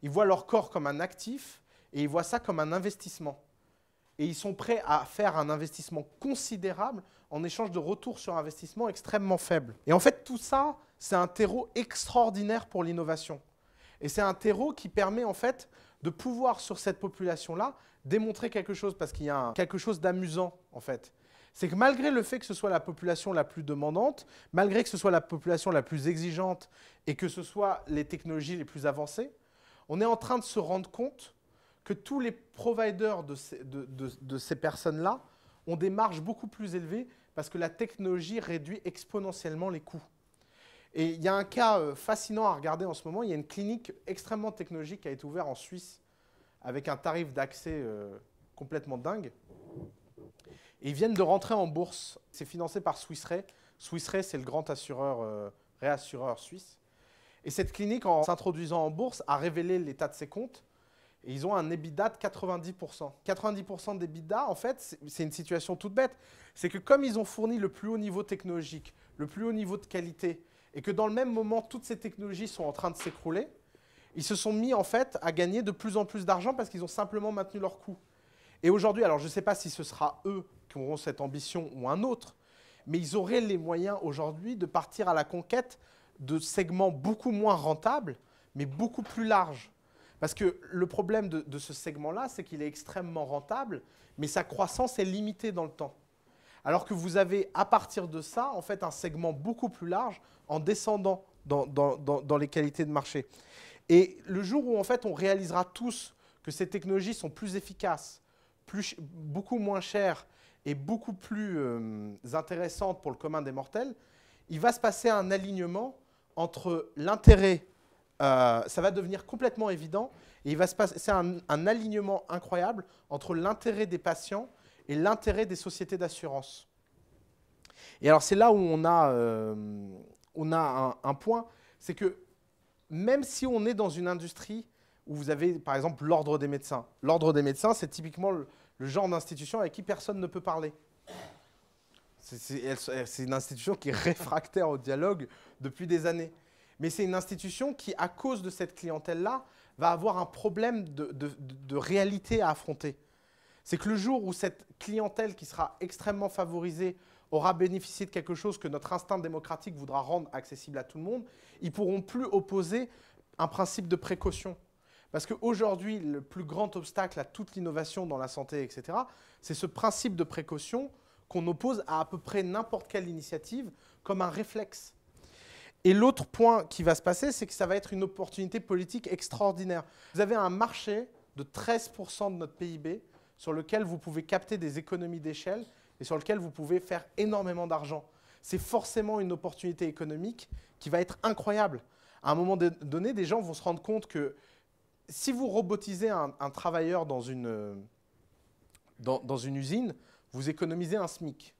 Ils voient leur corps comme un actif et ils voient ça comme un investissement. Et ils sont prêts à faire un investissement considérable en échange de retours sur investissement extrêmement faibles. Et en fait, tout ça, c'est un terreau extraordinaire pour l'innovation. Et c'est un terreau qui permet en fait de pouvoir, sur cette population-là, démontrer quelque chose, parce qu'il y a quelque chose d'amusant en fait. C'est que malgré le fait que ce soit la population la plus demandante, malgré que ce soit la population la plus exigeante et que ce soit les technologies les plus avancées, on est en train de se rendre compte que tous les providers de ces personnes-là ont des marges beaucoup plus élevées parce que la technologie réduit exponentiellement les coûts. Et il y a un cas fascinant à regarder en ce moment. Il y a une clinique extrêmement technologique qui a été ouverte en Suisse avec un tarif d'accès complètement dingue. Et ils viennent de rentrer en bourse. C'est financé par Swiss Re. Swiss Re, c'est le grand réassureur suisse. Et cette clinique, en s'introduisant en bourse, a révélé l'état de ses comptes. Et ils ont un EBITDA de 90%. 90% d'EBITDA, en fait, c'est une situation toute bête. C'est que comme ils ont fourni le plus haut niveau technologique, le plus haut niveau de qualité, et que dans le même moment, toutes ces technologies sont en train de s'écrouler, ils se sont mis en fait à gagner de plus en plus d'argent parce qu'ils ont simplement maintenu leurs coûts. Et aujourd'hui, alors je ne sais pas si ce sera eux qui auront cette ambition ou un autre, mais ils auraient les moyens aujourd'hui de partir à la conquête de segments beaucoup moins rentables, mais beaucoup plus larges. Parce que le problème de ce segment-là, c'est qu'il est extrêmement rentable, mais sa croissance est limitée dans le temps. Alors que vous avez, à partir de ça, en fait, un segment beaucoup plus large en descendant dans les qualités de marché. Et le jour où, en fait, on réalisera tous que ces technologies sont plus efficaces, beaucoup moins chères et beaucoup plus intéressantes pour le commun des mortels, il va se passer un alignement entre l'intérêt, ça va devenir complètement évident, et il va se passer un alignement incroyable entre l'intérêt des patients et l'intérêt des sociétés d'assurance. Et alors c'est là où on a un point, c'est que même si on est dans une industrie où vous avez par exemple l'ordre des médecins, c'est typiquement le genre d'institution avec qui personne ne peut parler. C'est une institution qui est réfractaire au dialogue depuis des années. Mais c'est une institution qui, à cause de cette clientèle-là, va avoir un problème de réalité à affronter. C'est que le jour où cette clientèle qui sera extrêmement favorisée aura bénéficié de quelque chose que notre instinct démocratique voudra rendre accessible à tout le monde, ils ne pourront plus opposer un principe de précaution. Parce qu'aujourd'hui, le plus grand obstacle à toute l'innovation dans la santé, etc., c'est ce principe de précaution qu'on oppose à peu près n'importe quelle initiative comme un réflexe. Et l'autre point qui va se passer, c'est que ça va être une opportunité politique extraordinaire. Vous avez un marché de 13% de notre PIB sur lequel vous pouvez capter des économies d'échelle et sur lequel vous pouvez faire énormément d'argent. C'est forcément une opportunité économique qui va être incroyable. À un moment donné, des gens vont se rendre compte que si vous robotisez un travailleur dans une usine, vous économisez un SMIC.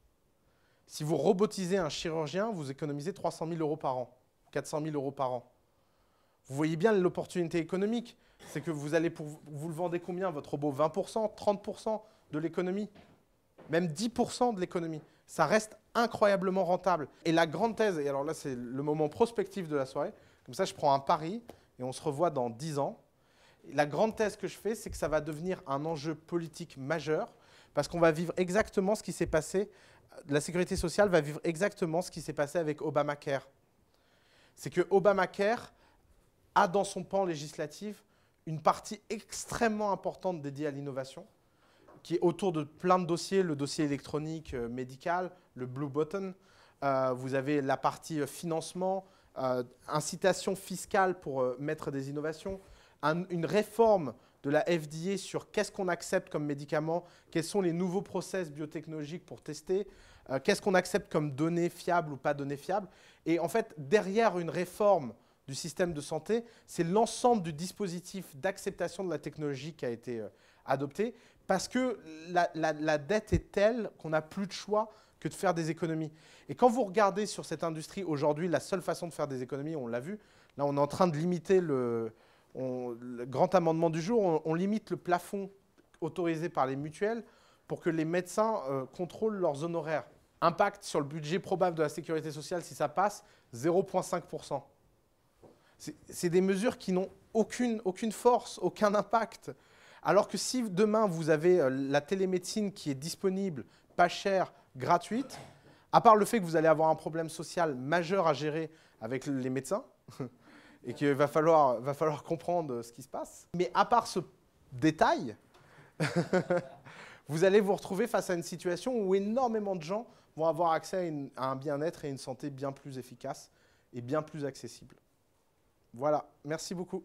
Si vous robotisez un chirurgien, vous économisez 300 000 € par an, 400 000 € par an. Vous voyez bien l'opportunité économique. C'est que vous le vendez combien, votre robot? 20%, 30% de l'économie? Même 10% de l'économie. ça reste incroyablement rentable. Et la grande thèse, et alors là c'est le moment prospectif de la soirée, comme ça je prends un pari et on se revoit dans 10 ans. La grande thèse que je fais, c'est que ça va devenir un enjeu politique majeur parce qu'on va vivre exactement ce qui s'est passé, la sécurité sociale va vivre exactement ce qui s'est passé avec Obamacare. C'est que Obamacare a dans son pan législatif une partie extrêmement importante dédiée à l'innovation, qui est autour de plein de dossiers, le dossier électronique médical, le Blue Button, vous avez la partie financement, incitation fiscale pour mettre des innovations, une réforme de la FDA sur qu'est-ce qu'on accepte comme médicament, quels sont les nouveaux process biotechnologiques pour tester, qu'est-ce qu'on accepte comme données fiables ou pas données fiables. Et en fait, derrière une réforme du système de santé, c'est l'ensemble du dispositif d'acceptation de la technologie qui a été adopté, parce que la dette est telle qu'on n'a plus de choix que de faire des économies. Et quand vous regardez sur cette industrie aujourd'hui, la seule façon de faire des économies, on l'a vu, là on est en train de limiter le grand amendement du jour, on limite le plafond autorisé par les mutuelles pour que les médecins contrôlent leurs honoraires. Impact sur le budget probable de la sécurité sociale, si ça passe, 0,5%. C'est des mesures qui n'ont aucune force, aucun impact. Alors que si demain vous avez la télémédecine qui est disponible, pas chère, gratuite, à part le fait que vous allez avoir un problème social majeur à gérer avec les médecins, et qu'il va falloir comprendre ce qui se passe. Mais à part ce détail, vous allez vous retrouver face à une situation où énormément de gens vont avoir accès à un bien-être et une santé bien plus efficace et bien plus accessible. Voilà, merci beaucoup.